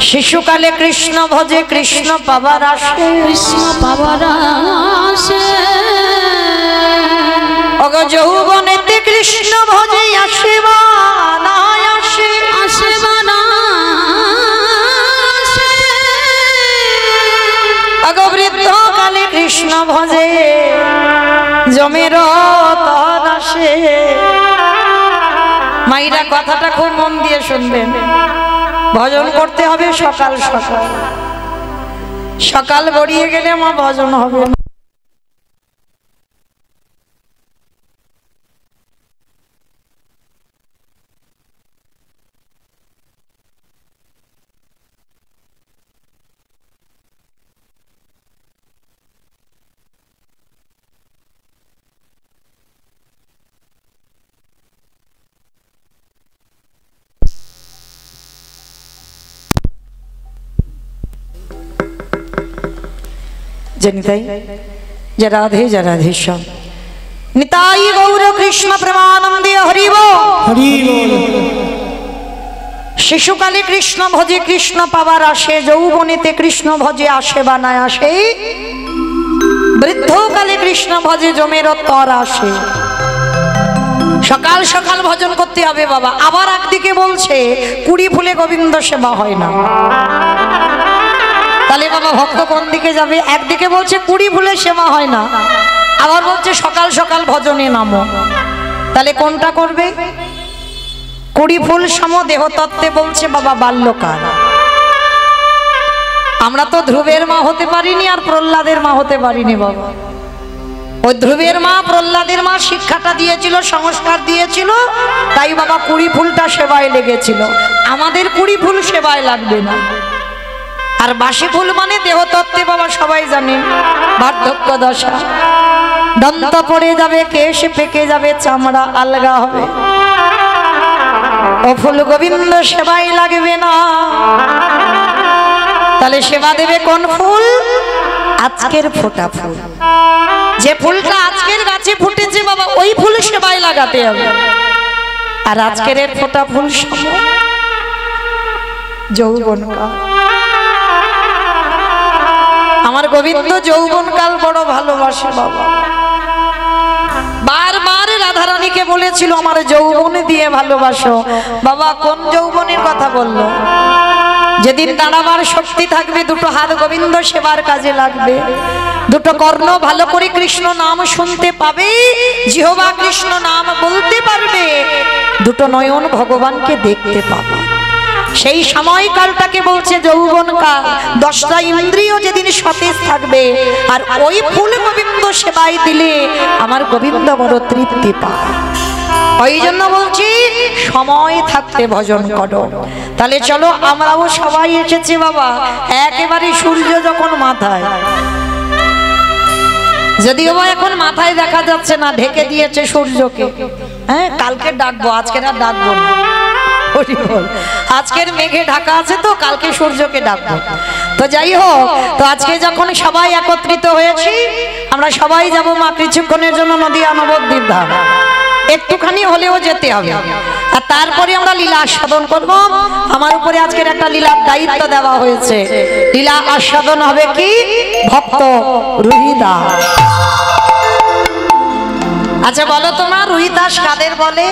শিশুকালে কৃষ্ণ ভজে কৃষ্ণ পাবার আসে, কৃষ্ণ পাবার আসে। অগ যৌবনেতে কৃষ্ণ ভজে আসে বা না আসে, আসে বা না আসে। অগ বৃদ্ধ কালে কৃষ্ণ ভজে জমের তর আসে। মাইরা কথাটা খুব মন দিয়ে শুনবেন। ভজন করতে হবে সকাল সকাল, সকাল গড়িয়ে গেলে আমার ভজন হবে না। जनिताई जय राधे श्याम निताई गौर कृष्ण प्रेमानंदे हरि बोल। शिशुकाले कृष्ण भजे कृष्ण पावार आशे, यौवनेते कृष्ण भजे आशे बा ना आशे, बृद्धकाले कृष्ण भजे जमेर तर आशे। सकाल सकाल भजन करते हबे बाबा। आबार एकदिके बोलछे कुड़ी फुले गोविंद सेवा हय ना। তাহলে বাবা ভক্ত কোন দিকে যাবে? একদিকে বলছে কুড়ি ফুলে সেবা হয় না, আবার বলছে সকাল সকাল ভজনে নামো। তাহলে কোনটা করবে? কুড়ি ফুল সম দেহ তত্ত্বে বলছে বাবা বাল্যকাল। আমরা তো ধ্রুবের মা হতে পারিনি আর প্রহ্লাদের মা হতে পারিনি বাবা। ওই ধ্রুবের মা প্রহ্লাদের মা শিক্ষাটা দিয়েছিল, সংস্কার দিয়েছিল, তাই বাবা কুড়ি ফুলটা সেবায় লেগেছিল। আমাদের কুড়ি ফুল সেবায় লাগবে না। আর বাসি ফুল মানে দেহ তত্ত্বে বাবা সবাই জানে বার্ধক্য দশা, দন্ত পড়ে যাবে, কেশ পেকে যাবে, চামড়া আলগা হবে। ও ফুল গোবিন্দ সেবাই লাগবে না। তাহলে সেবা দেবে কোন ফুল? আজকের ফোটা ফুল। যে ফুলটা আজকের গাছে ফুটেছে বাবা ওই ফুল সেবাই লাগাতে হবে। আর আজকের এর ফোটা ফুল সময় যৌবনকাল। আমার গোবিন্দ যৌবনকাল বড় ভালোবাসে বাবা। বারবার রাধারানীকে বলেছিল আমার যৌবনে দিয়ে ভালোবাসো। বাবা কোন যৌবনের কথা বলল? যেদিন দাঁড়াবার শক্তি থাকবে, দুটো হাত গোবিন্দ সেবার কাজে লাগবে, দুটো কর্ণ ভালো করে কৃষ্ণ নাম শুনতে পাবে, জিহ্বা কৃষ্ণ নাম বলতে পারবে, দুটো নয়ন ভগবানকে দেখতে পাবে, সেই সময়কালটাকে বলছে যৌবনকাল। 10টা ইন্দ্রিয় যেদিন সতেজ থাকবে, আর ওই ফুল গোবিন্দ সেবায় দিলে আমার গোবিন্দ বড় তৃপ্তি পায়। ওই জন্য বলছি সময় থাকতে ভজন করো। তাহলে চলো আমরাও সবাই এসেছি বাবা একেবারে সূর্য যখন মাথায়, যদিও বা এখন মাথায় দেখা যাচ্ছে না, ঢেকে দিয়েছে সূর্যকে। হ্যাঁ, কালকে ডাকবো, আজকে আর ডাকবো না। আজকের মেঘে ঢাকা আছে তো কালকে সূর্যকে ডাকবো। তো যাই হোক, তো আজকে যখন সবাই একত্রিত হয়েছি, আমরা সবাই যাব মা কিছুক্ষণের জন্য নদিয়া নবদ্বীপ ধাম। একটুখানি হলেও যেতে হবে, আর তারপরে আমরা লীলা আস্বাদন করব। আমার উপরে আজকের একটা লীলার দায়িত্ব দেওয়া হয়েছে। লীলা আস্বাদন হবে কি? ভক্ত রুহিদাস। আচ্ছা বলো তোমরা, রুহিদাস কাদের বলে?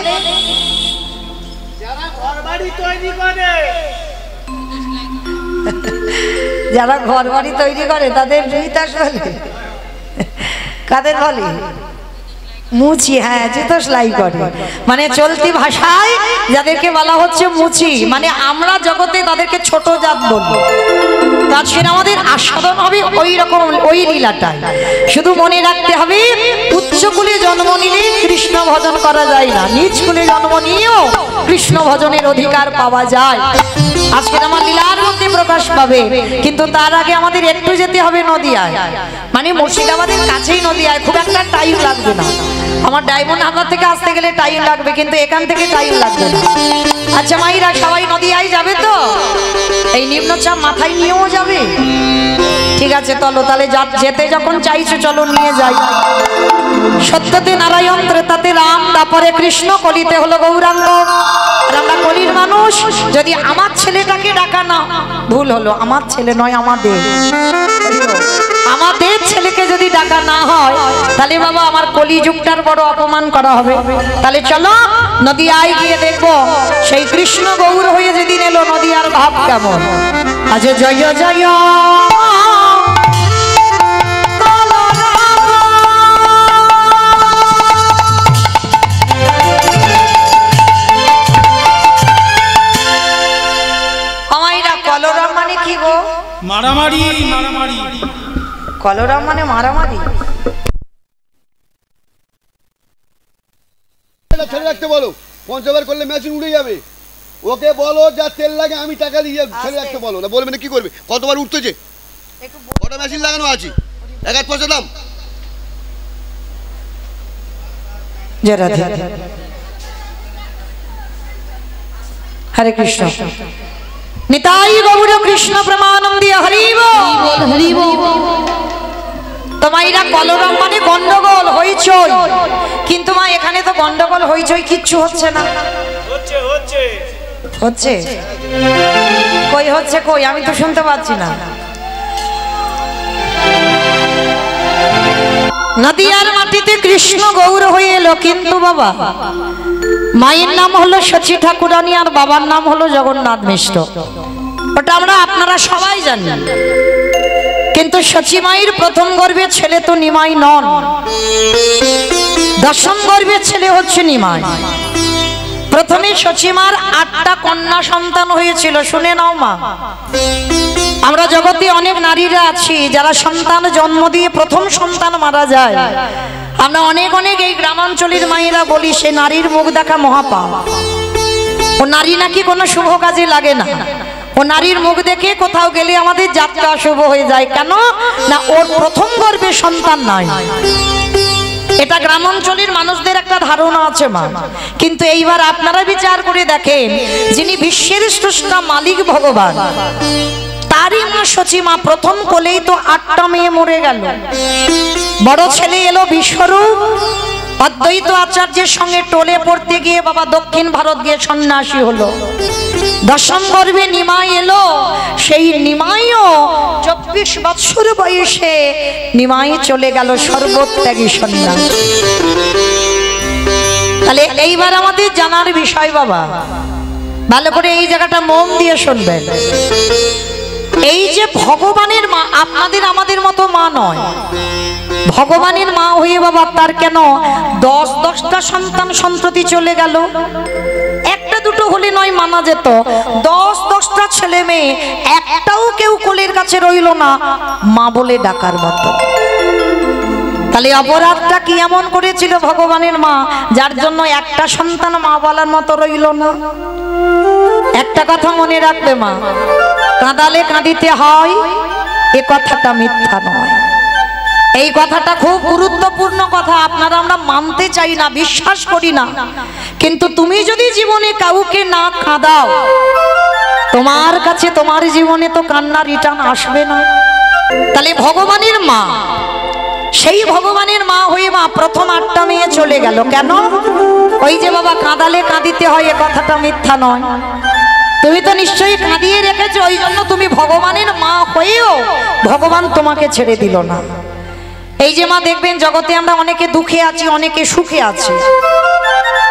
যারা ঘর বাড়ি তৈরি করে তাদের রুহিদাস বলে। কাদের বলে? মুচি। হ্যাঁ, জুতো সেলাই করে, মানে চলতি ভাষায় যাদেরকে বলা হচ্ছে মুচি, মানে আমরা জগতে তাদেরকে ছোট জাত বলবো। আজকের আমাদের আস্বাদন হবে ওই রকম ওই লীলাটাই। শুধু মনে রাখতে হবে উচ্চ কুলে জন্ম নিলে কৃষ্ণ ভজন করা যায় না, নিজ কুলে জন্ম নিয়েও কৃষ্ণ ভজনের অধিকার পাওয়া যায়। আজকের আমার লীলার মধ্যে প্রকাশ পাবে, কিন্তু তার আগে আমাদের একটু যেতে হবে নদিয়ায়, মানে মুর্শিদাবাদের কাছেই নদিয়ায়। খুব একটা টাইম লাগবে না, আমার ডায়মন্ড হারবার থেকে আসতে গেলে টাইম লাগবে, কিন্তু এখান থেকে টাইম লাগবে না। আচ্ছা মাইরা সবাই নদিয়ায় যাবে তো? এই নিম্নচাপ মাথায় নিয়েও যাবে? ঠিক আছে, চলো তাহলে যেতে যখন চাইছো চলো নিয়ে যাই। সত্যতে নারায়ণ, ত্রেতাতে রাম, তারপরে কৃষ্ণ, কলিতে হলো গৌরাঙ্গ। আর আমরা কলির মানুষ, যদি আমার ছেলেটাকে ডাকা না, ভুল হলো, আমার ছেলে নয় আমাদের ছেলেকে যদি ডাকা না হয় তাহলে বাবা আমার কলিযুগটার বড় অপমান করা হবে। তাহলে চলো নদিয়ায় গিয়ে দেখবো সেই কৃষ্ণ গৌর হয়ে যেদিন এলো নদিয়ার ভাব কেমন। আজ জয় জয় কলরাম মানে কি গো? মারামারি মারামারি। কলরাম মানে মারামারি। ছেড়ে রাখতে বলো, পঞ্চবার করলে মেশিন উড়ে যাবে। ওকে বলো যা তেল লাগে আমি টাকা দিয়ে ছেড়ে রাখতে বলো। না বলবে না কি করবে? কতবার উঠতেছে, কটা মেশিন লাগানো আছে, 1 পয়সা দাম। হরে কৃষ্ণ নিতাই গৌর কৃষ্ণ প্রেমানন্দী হরি বল হরি বল। তোমাইরা কলরম মানে গন্ডগোল হইচই, কিন্তু মা এখানে তো গন্ডগোল হইচই কিচ্ছু হচ্ছে না। হচ্ছে হচ্ছে হচ্ছে কই হচ্ছে কই, আমি তো শুনতে পাচ্ছি না। নদিয়ার মাটিতে কৃষ্ণ গৌর হয়ে এলো, কিন্তু বাবা মায়ের নাম হলো শচী ঠাকুরানী আর বাবার নাম হলো জগন্নাথ মিশ্র। ওটা আমরা আপনারা সবাই জানি, কিন্তু শচী মায়ের প্রথম গর্ভের ছেলে তো নিমাই নন, দশম গর্ভের ছেলে হচ্ছে নিমাই। প্রথমে শচী মার 8টা কন্যা সন্তান হয়েছিল। শুনে নাও মা, আমরা জগতে অনেক নারীরা আছি যারা সন্তান জন্ম দিয়ে প্রথম সন্তান মারা যায়। আমরা অনেক অনেক এই গ্রামাঞ্চলের মায়েরা বলি সে নারীর মুখ দেখা মহাপাপ। ও নারী নাকি কোনো শুভ কাজে লাগে না, ও নারীর মুখ দেখে কোথাও গেলে আমাদের যাত্রা শুভ হয়ে যায়। কেন না ওর প্রথম গর্ভে সন্তান নাই। এটা গ্রামাঞ্চলের মানুষদের একটা ধারণা আছে মা, কিন্তু এইবার আপনারা বিচার করে দেখেন যিনি বিশ্বের স্রষ্টা মালিক ভগবান, তারই মা শচী মা প্রথম কোলেই তো 8টা মেয়ে মরে গেল। বড় ছেলে এলো বিশ্বরূপ, অদ্বৈত আচার্যের সঙ্গে টোলে পড়তে গিয়ে বাবা দক্ষিণ ভারত গিয়ে সন্ন্যাসী হলো। দশম গর্ভে নিমাই এলো, সেই নিমাইও 24 বছর বয়সে নিমাই চলে গেল সর্বত্যাগী সন্ন্যাস। তাহলে এইবার আমাদের জানার বিষয় বাবা, ভালো করে এই জায়গাটা মন দিয়ে শুনবেন। এই যে ভগবানের মা আপনাদের আমাদের মতো মা নয়, ভগবানের মা হয়ে বাবা তার কেন 10-10টা সন্তান সন্ততি চলে গেল? একটা দুটো হলে নয় মানা যেত, 10-10টা ছেলে মেয়ে একটাও কেউ কোলের কাছে রইল না মা বলে ডাকার মতো। তাহলে অপরাধটা কি এমন করেছিল ভগবানের মা যার জন্য একটা সন্তান মা বলার মতো রইল না? একটা কথা মনে রাখবে মা, কাঁদালে কাঁদিতে হয় এ কথাটা মিথ্যা নয়। এই কথাটা খুব গুরুত্বপূর্ণ কথা, আপনারা আমরা মানতে চাই না, বিশ্বাস করি না, কিন্তু তুমি যদি জীবনে কাউকে না কাঁদাও তোমার কাছে তোমার জীবনে তো কান্না রিটার্ন আসবে না। তাহলে ভগবানের মা, সেই ভগবানের মা হয়ে মা প্রথম 8টা মেয়ে চলে গেল কেন? ওই যে বাবা কাঁদালে কাঁদিতে হয় এ কথাটা মিথ্যা নয়। তুমি তো নিশ্চয়ই কাঁদিয়ে রেখেছো, ওই জন্য তুমি ভগবানের মা হয়েও ভগবান তোমাকে ছেড়ে দিল না। এই যে মা দেখবেন জগতে আমরা অনেকে দুঃখে আছি, অনেকে সুখে আছে,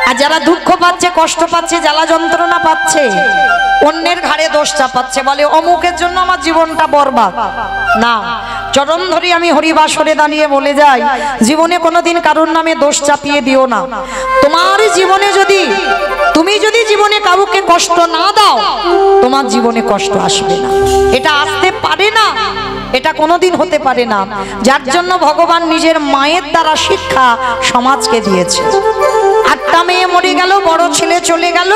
আর যারা দুঃখ পাচ্ছে, কষ্ট পাচ্ছে, জ্বালা যন্ত্রণা পাচ্ছে, অন্যের ঘাড়ে দোষ চাপাচ্ছে, বলে অমুকের জন্য আমার জীবনটা বরবাদ। না, চরণ ধরে আমি হরিবাসরে দাঁড়িয়ে বলে যাই, জীবনে কোনোদিন কারোর নামে দোষ চাপিয়ে দিও না। তোমার জীবনে যদি তুমি যদি জীবনে কাউকে কষ্ট না দাও তোমার জীবনে কষ্ট আসবে না, এটা আসতে পারে না, এটা কোনোদিন হতে পারে না। যার জন্য ভগবান নিজের মায়ের দ্বারা শিক্ষা সমাজকে দিয়েছে। 8টা মেয়ে মরে গেল, বড় ছেলে চলে গেল,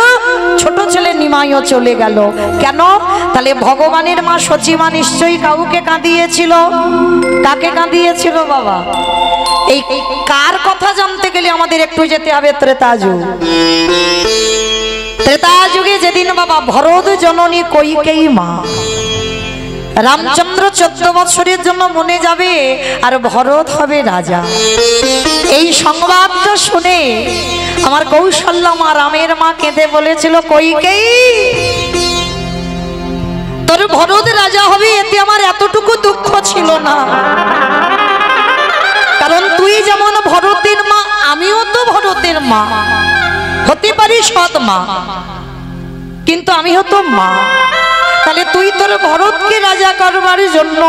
ছোট ছেলে নিমাইও চলে গেল কেন? তাহলে ভগবানের মা শচী মা নিশ্চয়ই কাউকে কাঁদিয়েছিল। কাকে কাঁদিয়েছিল বাবা? এই কার কথা জানতে গেলে আমাদের একটু যেতে হবে ত্রেতা যুগ। ত্রেতা যুগে যেদিন বাবা ভরত জননী কৈকেয়ী মা রামচন্দ্র 14 বছরের জন্য মনে যাবে আর ভরত হবে রাজা। এই সংবাদটা শুনে আমার কৌশল্যা মা, রামের মা, কেঁদে বলেছিল, কইকেয়ী, তোর ভরত রাজা হবে এতে আমার এতটুকু দুঃখ ছিল না, কারণ তুই যেমন ভরতের মা, আমিও তো ভরতের মা, হতে পারি সৎ মা, কিন্তু আমি হতো মা। তাহলে তুই তোর ভরতকে রাজা করবার জন্য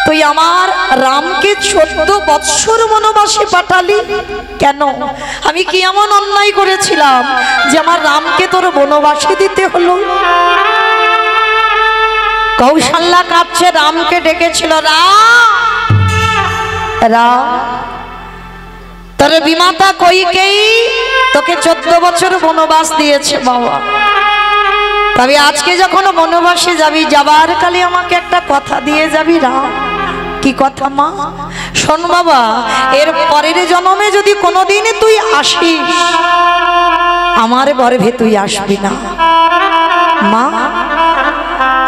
তুই আমার রামকে 14 বৎসর বনবাসে পাঠালি কেন? আমি কি এমন অন্যায় করেছিলাম যে আমার রামকে তোর বনবাসে দিতে হলো? কৌশল্যা কাঁদছে, রামকে ডেকেছিল, রাম, তোর বিমাতা কইকেয়ী তোকে 14 বছর বনবাস দিয়েছে বাবা, তবে আজকে যখন বনবাসে যাবি, যাবার কালে আমাকে একটা কথা দিয়ে যাবি রাম। কি কথা মা? শোন বাবা, এর পরের জন্মে যদি কোনোদিন তুই আসিস, আমার গর্ভে তুই আসবি না মা,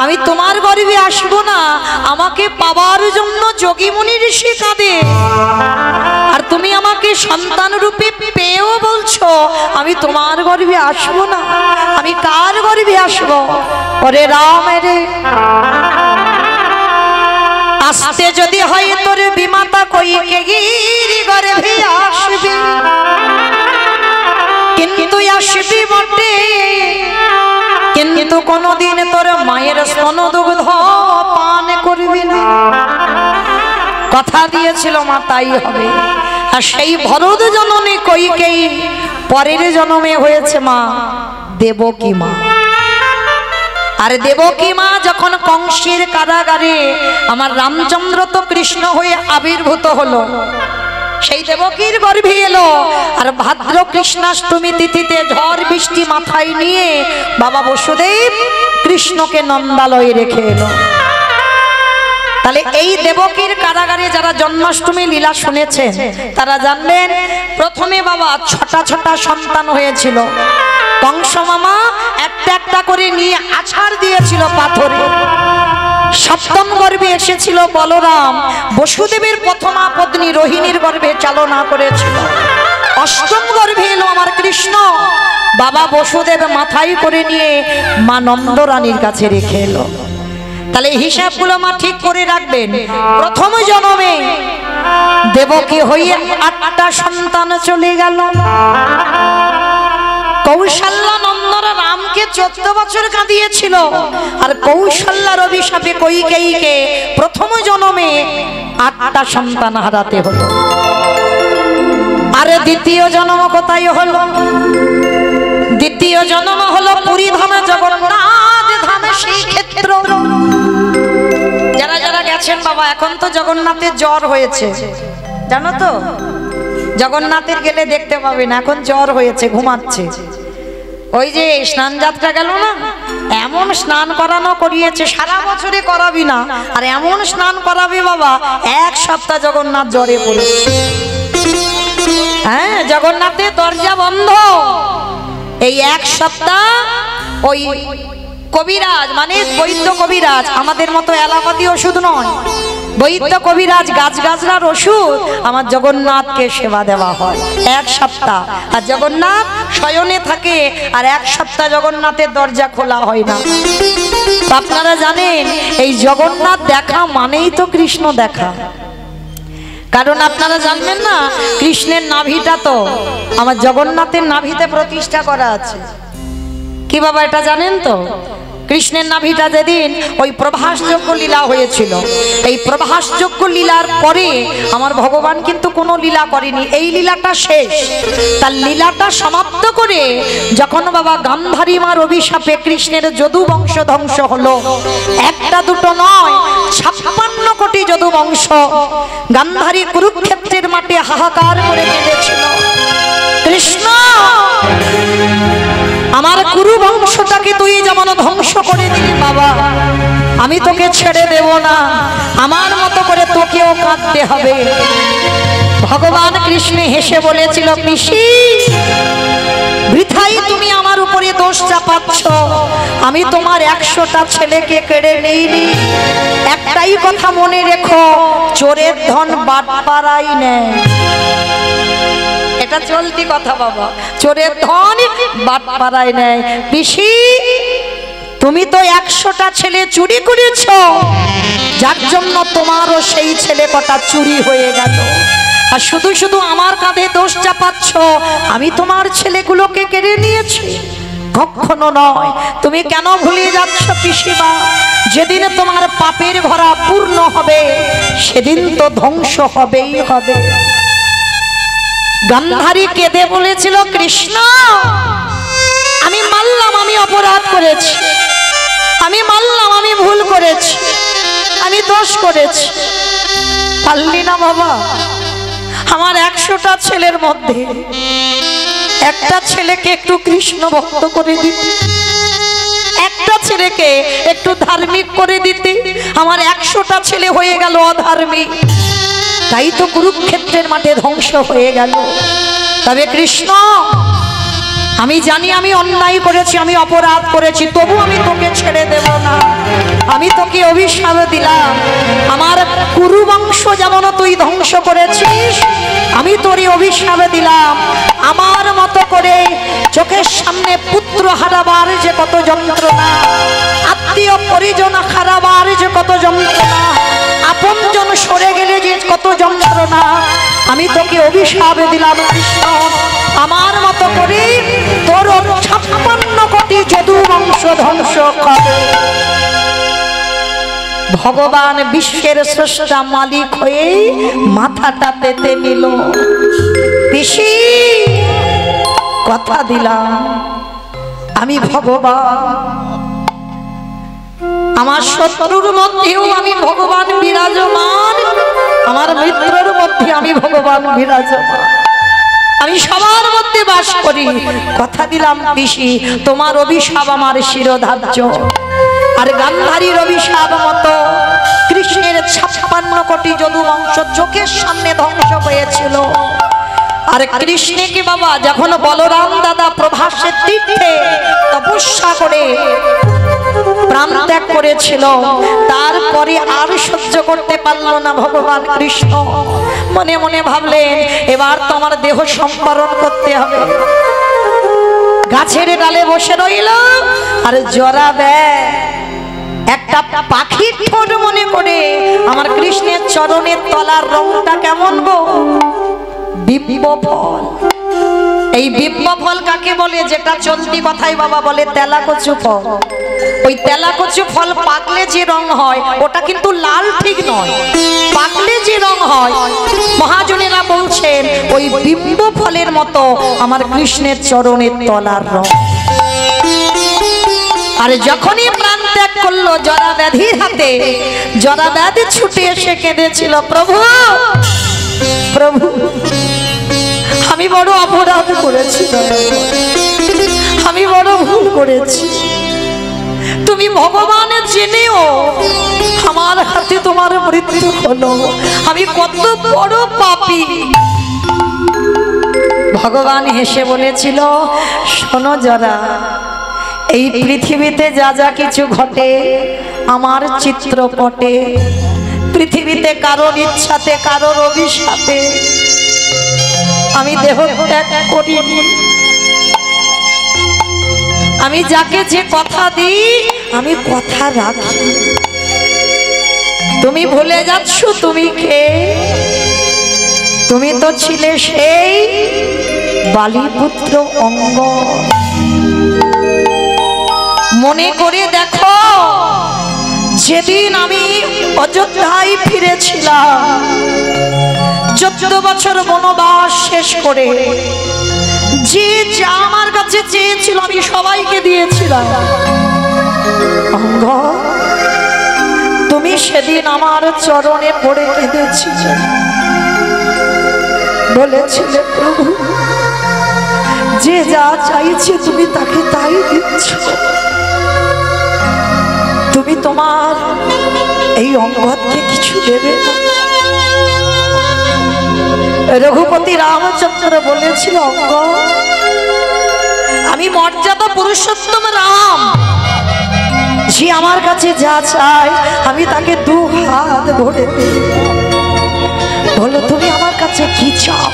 আমি তোমার গর্ভে আসবো না। আমাকে পাবার জন্য যোগী মুনি ঋষি কাঁদে, আর তুমি আমাকে সন্তান রূপে পেয়েও বলছো আমি তোমার গর্ভে আসবো না। আমি কার গর্ভে আসবো? ওরে রাম রে, আসতে যদি হয় তোর বিমাতা কইকেয়ীর গর্ভে আসবি, কিন্তু আসবি বটে, কিন্তু কোনদিন তোর মায়ের স্তন দুগ্ধ পান করবি না। কথা দিয়েছিল মা, তাই হবে। আর সেই ভরত জননী কইকেয়ী পরের জন্মে হয়েছে মা দেবকী মা। আর দেবকী মা যখন কংসের কারাগারে আমার রামচন্দ্র তো কৃষ্ণ হয়ে আবির্ভূত হলো, সেই দেবকীর গর্ভে এলো। আর ভাদ্র কৃষ্ণাষ্টমী তিথিতে ঝড় বৃষ্টি মাথায় নিয়ে বাবা বসুদেব কৃষ্ণকে নন্দালয়ে রেখে এলো। তাহলে এই দেবকীর কারাগারে যারা জন্মাষ্টমী লীলা শুনেছেন তারা জানলেন, প্রথমে বাবা 6টা সন্তান হয়েছিল। কংস মামা একটা একটা করে নিয়ে আছাড় দিয়েছিল পাথরে। সপ্তম গর্ভে এসেছিল বলরাম, বসুদেবের প্রথমা পত্নী রোহিণীর গর্ভে চালনা করেছিল। অষ্টম গর্ভে এলো আমার কৃষ্ণ, বাবা বসুদেব মাথায় করে নিয়ে মা নন্দরানীর কাছে রেখে এলো। তাহলে হিসাবগুলো মা ঠিক করে রাখবেন। প্রথম জন্মে দেবকী হয়ে 8টা সন্তান চলে গেল। কৌশল্যা নন্দন রামকে 14 বছর কাঁদিয়েছিল, আর কৌশল্যার অভিশাপে কইকেয়ীকে প্রথম জন্মে 8টা সন্তান হারাতে হলো। আর দ্বিতীয় জন্ম কোথায় হলো? দ্বিতীয় জন্ম হলো পুরী ধামে, জগন্নাথ ধামে। সেই ক্ষেত্র যারা যারা গেছেন বাবা, এখন তো জগন্নাথের জ্বর হয়েছে, জানো তো? জগন্নাথের গেলে দেখতে পাবে না, এখন জ্বর হয়েছে, ঘুমাচ্ছে। ওই যে স্নান যাত্রা গেল না, এমন স্নান করানো করিয়েছে, সারা বছরে করাবি না, আর এমন স্নান করাবে বাবা, 1 সপ্তাহ জগন্নাথ জ্বরে পড়ে। হ্যাঁ, জগন্নাথের দরজা বন্ধ এই 1 সপ্তাহ। ওই কবিরাজ মানে বৈদ্য কবিরাজ, আমাদের মতো অ্যালোপ্যাথি ওষুধ নয়, বৈদ্য কবিরাজ গাছগাছরার ওষুধ আমার জগন্নাথকে সেবা দেওয়া হয় 1 সপ্তাহ। আর জগন্নাথ শয়নে থাকে, আর 1 সপ্তাহ জগন্নাথের দরজা খোলা হয় না। আপনারা জানেন এই জগন্নাথ দেখা মানেই তো কৃষ্ণ দেখা। কারণ আপনারা জানবেন না, কৃষ্ণের নাভিটা তো আমার জগন্নাথের নাভিতে প্রতিষ্ঠা করা আছে। কি বাবা এটা জানেন তো? কৃষ্ণের নাভিটা যেদিন ওই প্রভাসযোগ্য লীলা হয়েছিল, এই প্রভাসযোগ্য লীলার পরে আমার ভগবান কিন্তু কোনো লীলা করেনি, এই লীলাটা শেষ। তার লীলাটা সমাপ্ত করে যখন বাবা গান্ধারী মার অভিশাপে কৃষ্ণের যদু বংশ ধ্বংস হলো, 1টা 2টো নয়, 56 কোটি যদু বংশ গান্ধারী কুরুক্ষেত্রের মাঠে হাহাকার করে কেঁদেছিল, কৃষ্ণ আমার কুরু বংশটাকে তুই যেমন ধ্বংস করে দিলি বাবা, আমি তোকে ছেড়ে দেব না, আমার মতো করে তোকেও কাঁদতে হবে। ভগবান কৃষ্ণ হেসে বলেছিল, পিসি বৃথাই তুমি আমার উপরে দোষ চাপাচ্ছ, আমি তোমার 100টা ছেলেকে কেড়ে নিইনি। একটাই কথা মনে রেখো, চোরের ধন বাটপাড়াই নেয়। এটা চলতি কথা বাবা, চোরের ধন বাটপাড়াই নেয়। পিসি তুমি তো 100টা ছেলে চুরি করেছ, যার জন্য তোমারও সেই ছেলে কটা চুরি হয়ে গেল। আর শুধু শুধু আমার কাঁধে দোষ চাপাচ্ছ, আমি তোমার ছেলেগুলোকে কেড়ে নিয়েছি। কখনো নয়। তুমি কেন ভুলে যাচ্ছ পিসিমা, যেদিন তোমার পাপের ভরা পূর্ণ হবে সেদিন তো ধ্বংস হবেই হবে। গান্ধারী কেঁদে বলেছিল, কৃষ্ণ আমি মানলাম আমি অপরাধ করেছি, আমি মানলাম আমি ভুল করেছি, আমি দোষ করেছি। পারলি না বাবা, আমার 100টা ছেলের মধ্যে একটা ছেলেকে একটু কৃষ্ণ ভক্ত করে দিতে, একটা ছেলেকে একটু ধার্মিক করে দিতে। আমার 100টা ছেলে হয়ে গেল অধার্মিক, তাই তো কুরুক্ষেত্রের মাঠে ধ্বংস হয়ে গেল। তবে কৃষ্ণ আমি জানি আমি অন্যায় করেছি, আমি অপরাধ করেছি, তবু আমি তোকে ছেড়ে দেব না। আমি তোকে অভিশাপ দিলাম, আমার কুরু বংশ যেমন তুই ধ্বংস করেছিস, আমি তোরই অভিশাপ দিলাম। আমার মতো করে চোখের সামনে পুত্র হারাবার যে কত যন্ত্রণা, আত্মীয় পরিজন হারাবার যে কত যন্ত্রণা, আপনজন সরে গেলে যে কত যন্ত্রণা, আমি তোকে অভিশাপ দিলাম কৃষ্ণ। আমার মতো করে তোর 56 কোটি যদু বংশ ধ্বংস করে। ভগবান বিশ্বের স্রষ্টা মালিক হয়ে মাথাটা পেতে নিল। পিসি কথা দিলাম আমি ভগবান, আমার শত্রুর মধ্যেও আমি ভগবান বিরাজমান, আমার মিত্রের মধ্যে আমি ভগবান বিরাজমান, আমি সবার মধ্যে বাস করি। কথা দিলাম পিসি তোমার অভিশাপ আমার শিরোধার্য। আর গান্ধারীর অভিশাপ মতো কৃষ্ণের 56 কোটি যদু বংশ চোখের সামনে ধ্বংস হয়েছিল। আর কৃষ্ণকে বাবা যখন বলরাম দাদা প্রভাসের তীর্থে তপস্যা করে প্রাণ ত্যাগ করেছিল, তারপরে আর সহ্য করতে পারলো না ভগবান কৃষ্ণ। মনে মনে ভাবলেন এবার তো আমার দেহ সম্বরণ করতে হবে। গাছের ডালে বসে রইল আর জরা দেয় একটা পাখির ঠোঁট মনে করে আমার কৃষ্ণের চরণের তলার রংটা কেমন গো, দিব্য ফল। এই দিব্য ফল কাকে বলে? যেটা চলতি কথাই বাবা বলে তেলাকচু ফল। ওই তেলাকচু ফল পাকলে যে রং হয় ওটা কিন্তু লাল ঠিক নয়, পাকলে যে রং হয় মহাজনেরা বলছেন ওই দিব্য ফলের মতো আমার কৃষ্ণের চরণের তলার রং। আর যখনই প্রাণ ত্যাগ করলো জরা ব্যাধির হাতে, জরা ব্যাধি ছুটে এসে কেঁদেছিল, প্রভু প্রভু আমি বড় অপরাধ করেছি, আমি বড় ভুল করেছি। তুমি ভগবানের জেনেও আমার হাতে তোমার মৃত্যু হলো, আমি কত বড় পাপী। ভগবান হেসে বলেছিল, শোনো জরা, এই পৃথিবীতে যা যা কিছু ঘটে আমার চিত্রপটে, পৃথিবীতে কারোর ইচ্ছাতে কারোর অভিশাপে আমি দেহ ত্যাগ করিনি। আমি যাকে যে কথা দিই আমি কথা রাখি। তুমি ভুলে যাচ্ছ তুমি কে? তুমি তো ছিলে সেই বালিপুত্র অঙ্গ। মনে করে দেখো, যেদিন আমি অযোধ্যায় ফিরেছিলাম 14 বছর বনবাস শেষ করে, যে যা আমার কাছে চেয়েছিল আমি সবাইকে দিয়েছিলাম। অঙ্গ, তুমি সেদিন আমার চরণে পড়ে কেঁদেছিলে, বলেছিলে প্রভু যে যা চাইছে তুমি তাকে তাই দিচ্ছ, তুমি তোমার এই অঙ্গকে কিছু দেবে না। রঘুপতি রামচন্দ্র বলেছিল, অঙ্গ আমি মর্যাদা পুরুষোত্তম রাম, যে আমার কাছে যা চায় আমি তাকে 2 হাত ভরে দিই। বলো তুমি আমার কাছে কি চাও?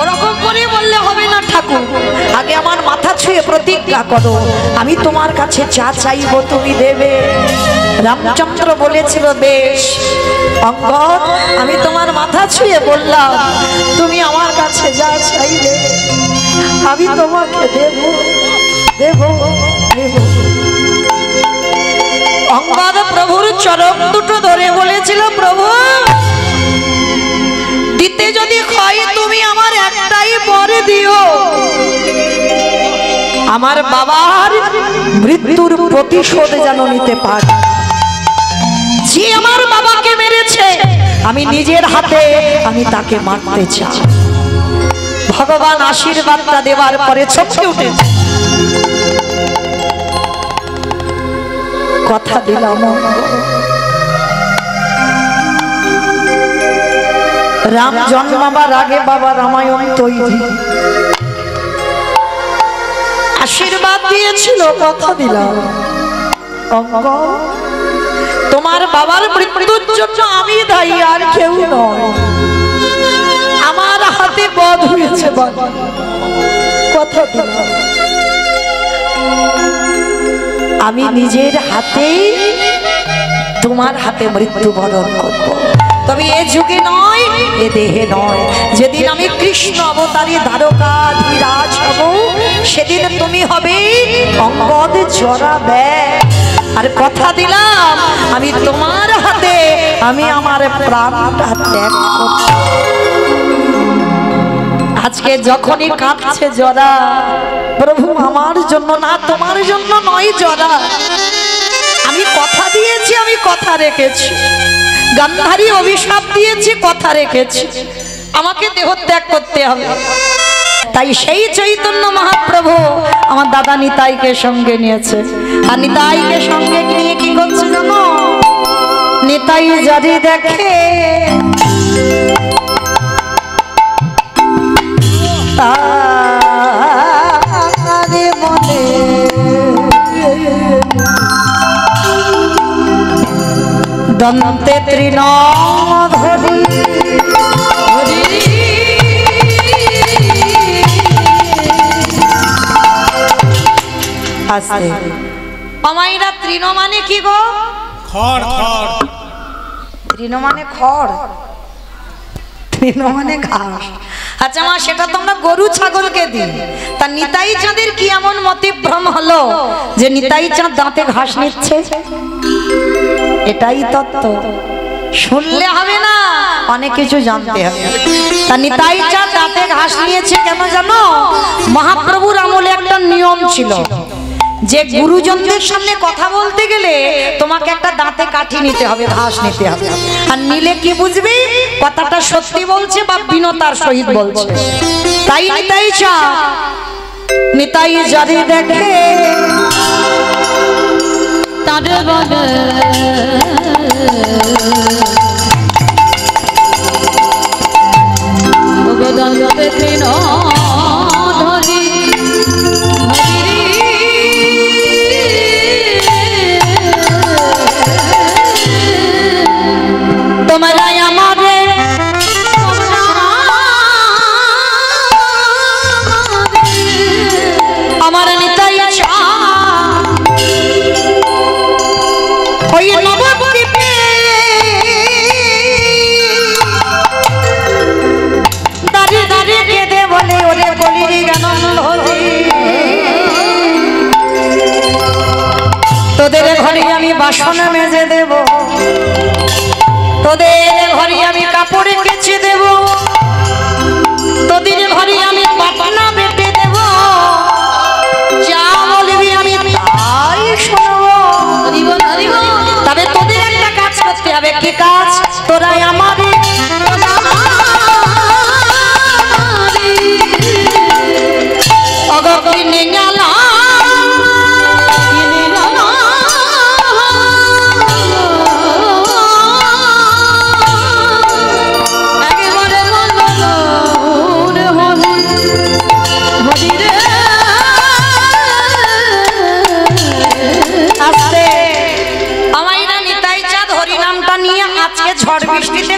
ওরকম করে বললে হবে না ঠাকুর, আগে আমার মাথা ছুঁয়ে প্রতিজ্ঞা করো, আমি তোমার কাছে যা চাইবো তুমি দেবে। রামচন্দ্র বলেছিল বেশ অঙ্গদ, আমি তোমার মাথা ছুঁয়ে বললাম তুমি আমার কাছে যা চাইবে আমি তোমাকে দেব দেব দেব। অঙ্গদ প্রভুর চরণ দুটো ধরে বলেছিল, প্রভু দিতে যদি হয় তুমি আমার একটাই বর দিও, আমার বাবার মৃত্যুর প্রতিশোধ যেন নিতে পারি। যে আমার বাবাকে মেরেছে আমি নিজের হাতে আমি তাকে মারতে চাই। ভগবান আশীর্বাদটা দেওয়ার পরে চমকে উঠেছে। কথা দিলাম রাম জন্মাবার আগে বাবা রামায়ণ তৈরি, আশীর্বাদ দিয়েছিল, কথা দিলাম অঙ্গ তোমার বাবার মৃত্যুর জন্য আমি দায়ী আর কেউ নয়, আমার হাতে বধ হয়েছে বাবা, কথা দিলাম আমি নিজের হাতেই তোমার হাতে মৃত্যুবরণ করব। তবে এ যুগে নয়, এ দেহে নয়, যেদিন আমি কৃষ্ণ অবতারী দ্বারকাধীরাজ হব সেদিন তুমি হবে অঙ্গদ জরা ব্যাগ। আর কথা দিলাম আমি তোমার হাতে আমি আমার প্রাণটা ত্যাগ করব। আজকে যখনই কাঁদছে জরা, প্রভু আমার জন্য না তোমার জন্য নয় জরা, আমি কথা দিয়েছি আমি কথা রেখেছি, গান্ধারী অভিশাপ দিয়েছি কথা রেখেছি, আমাকে দেহত্যাগ করতে হবে। তাই সেই চৈতন্য মহাপ্রভু আমার দাদা নিতাইকে সঙ্গে নিয়েছে। আর নিতাইকে সঙ্গে নিয়ে কি করছে জানো? নিতাই যদি দেখে তারে মনে দন্তে তৃণ ধরি আসতে অমাইরা তৃণ মানে কি গো? খড় খড়। তৃণ মানে খড়, তৃণ মানে ঘাস। আচ্ছা মা, সেটা তো আমরা গরু ছাগলকে দিই। তা নিতাই চাঁদের কি এমন মতিভ্রম হলো যে নিতাই চাঁদ দাঁতে ঘাস নিচ্ছে? এটাই তত্ত্ব, শুনলে হবে না, অনেক কিছু জানতে হবে। তা নিতাই চাঁদ দাঁতে ঘাস নিয়েছে কেন জানো? মহাপ্রভুর আমলে একটা নিয়ম ছিল যে গুরুজনদের সামনে কথা বলতে গেলে তোমাকে একটা দাঁতে কাঠি নিতে হবে, ঘাস নিতে হবে। আর নিলে কি বুঝবি কথাটা সত্যি বলছে বা বিনতার সহিত বলছে। তাই নিতাই চাঁদ নিতাই যদি দেখে তাদের বলে দন্তে তৃণ ধরি তোমরা আমারে আমার নিতাই চাঁদ ওই নবদ্বীপে দাঁড়িয়ে দাঁড়িয়ে কেঁদে বলে ওরে বলিরি জ্ঞানন্ধরি, তোদের ঘরে আমি বাসন মেজে দেব, তোদের ঘরে আমি কাপড় কেচে দেব, তোদের ঘরে আমি পাটনা বেটে দেব, যা বলবি আমি তাই শুনবো। তবে তোদের একটা কাজ করতে হবে। কি কাজ? তোরা আমাদের অগগ্নি গেলা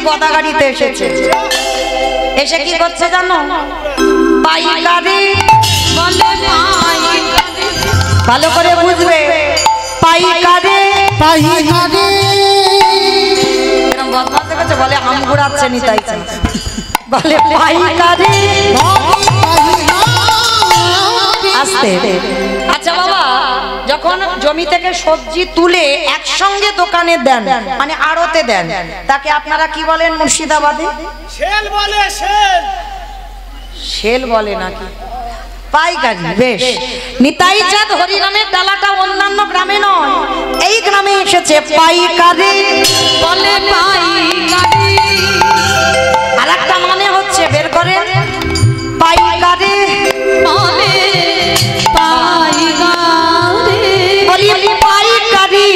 গদা গাড়িতে এসেছে। এসে কি করছে জানো? পাইকারি বলে পাইকারি, ভালো করে বুঝবে, পাইকারি পাইকারি এরকম বদমাশ দেখেছে, বলে আম ঘুরাচ্ছে নিতাই চাই, বলে পাইকারি আসতে। আচ্ছা বাবা, যখন জমি থেকে সবজি তুলে একসঙ্গে দোকানে দেন, মানে আড়তে দেন, তাকে আপনারা কি বলেন মুর্শিদাবাদে? সেল বলে, সেল। সেল বলে নাকি? পাইকারি। বেশ, নিতাই চাঁদ হরিনামের ডালাটা অন্যান্য গ্রামে নয়, এই গ্রামে এসেছে পাইকারি। বলে পাইকারি, আর একটা মানে হচ্ছে, বের করেন, পাইকারি বলে পাইকারি, বলি পাইকারি,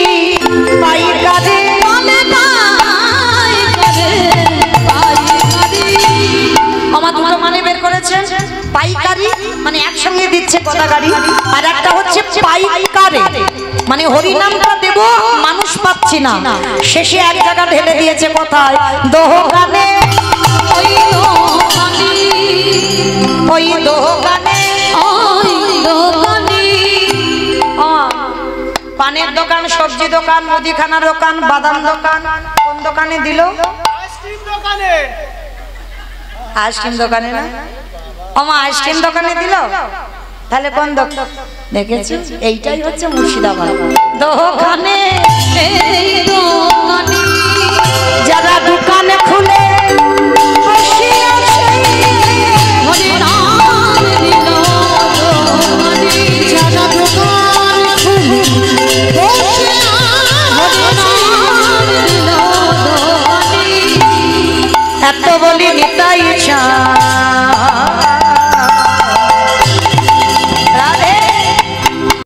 পাইকারি বলে পাইকারি, পাইকারি। আমার দুটো মানে বের করেছেন। পাইকারি মানে একসঙ্গে দিচ্ছে গদা গাড়ি, আর একটা হচ্ছে পাইকারে মানে হরিনামটা দেব মানুষ পাচ্ছি না, শেষে এক জায়গা ঢেলে দিয়েছে কোথায়? দোকানে। ওই দোকানি, ওই দোকানে, ওই দোকানি, পানের দোকান, সবজি দোকান, মুদিখানার দোকান, বাদাম দোকান, কোন দোকানে দিল? আইসক্রিম দোকানে। আইসক্রিম দোকানে না? ওমা আইসক্রিম দোকানে দিল, তাহলে কোন দোকান? দেখেছি, এইটাই হচ্ছে মুর্শিদাবাদ। দোকানে, এই দোকানি, যারা দোকানে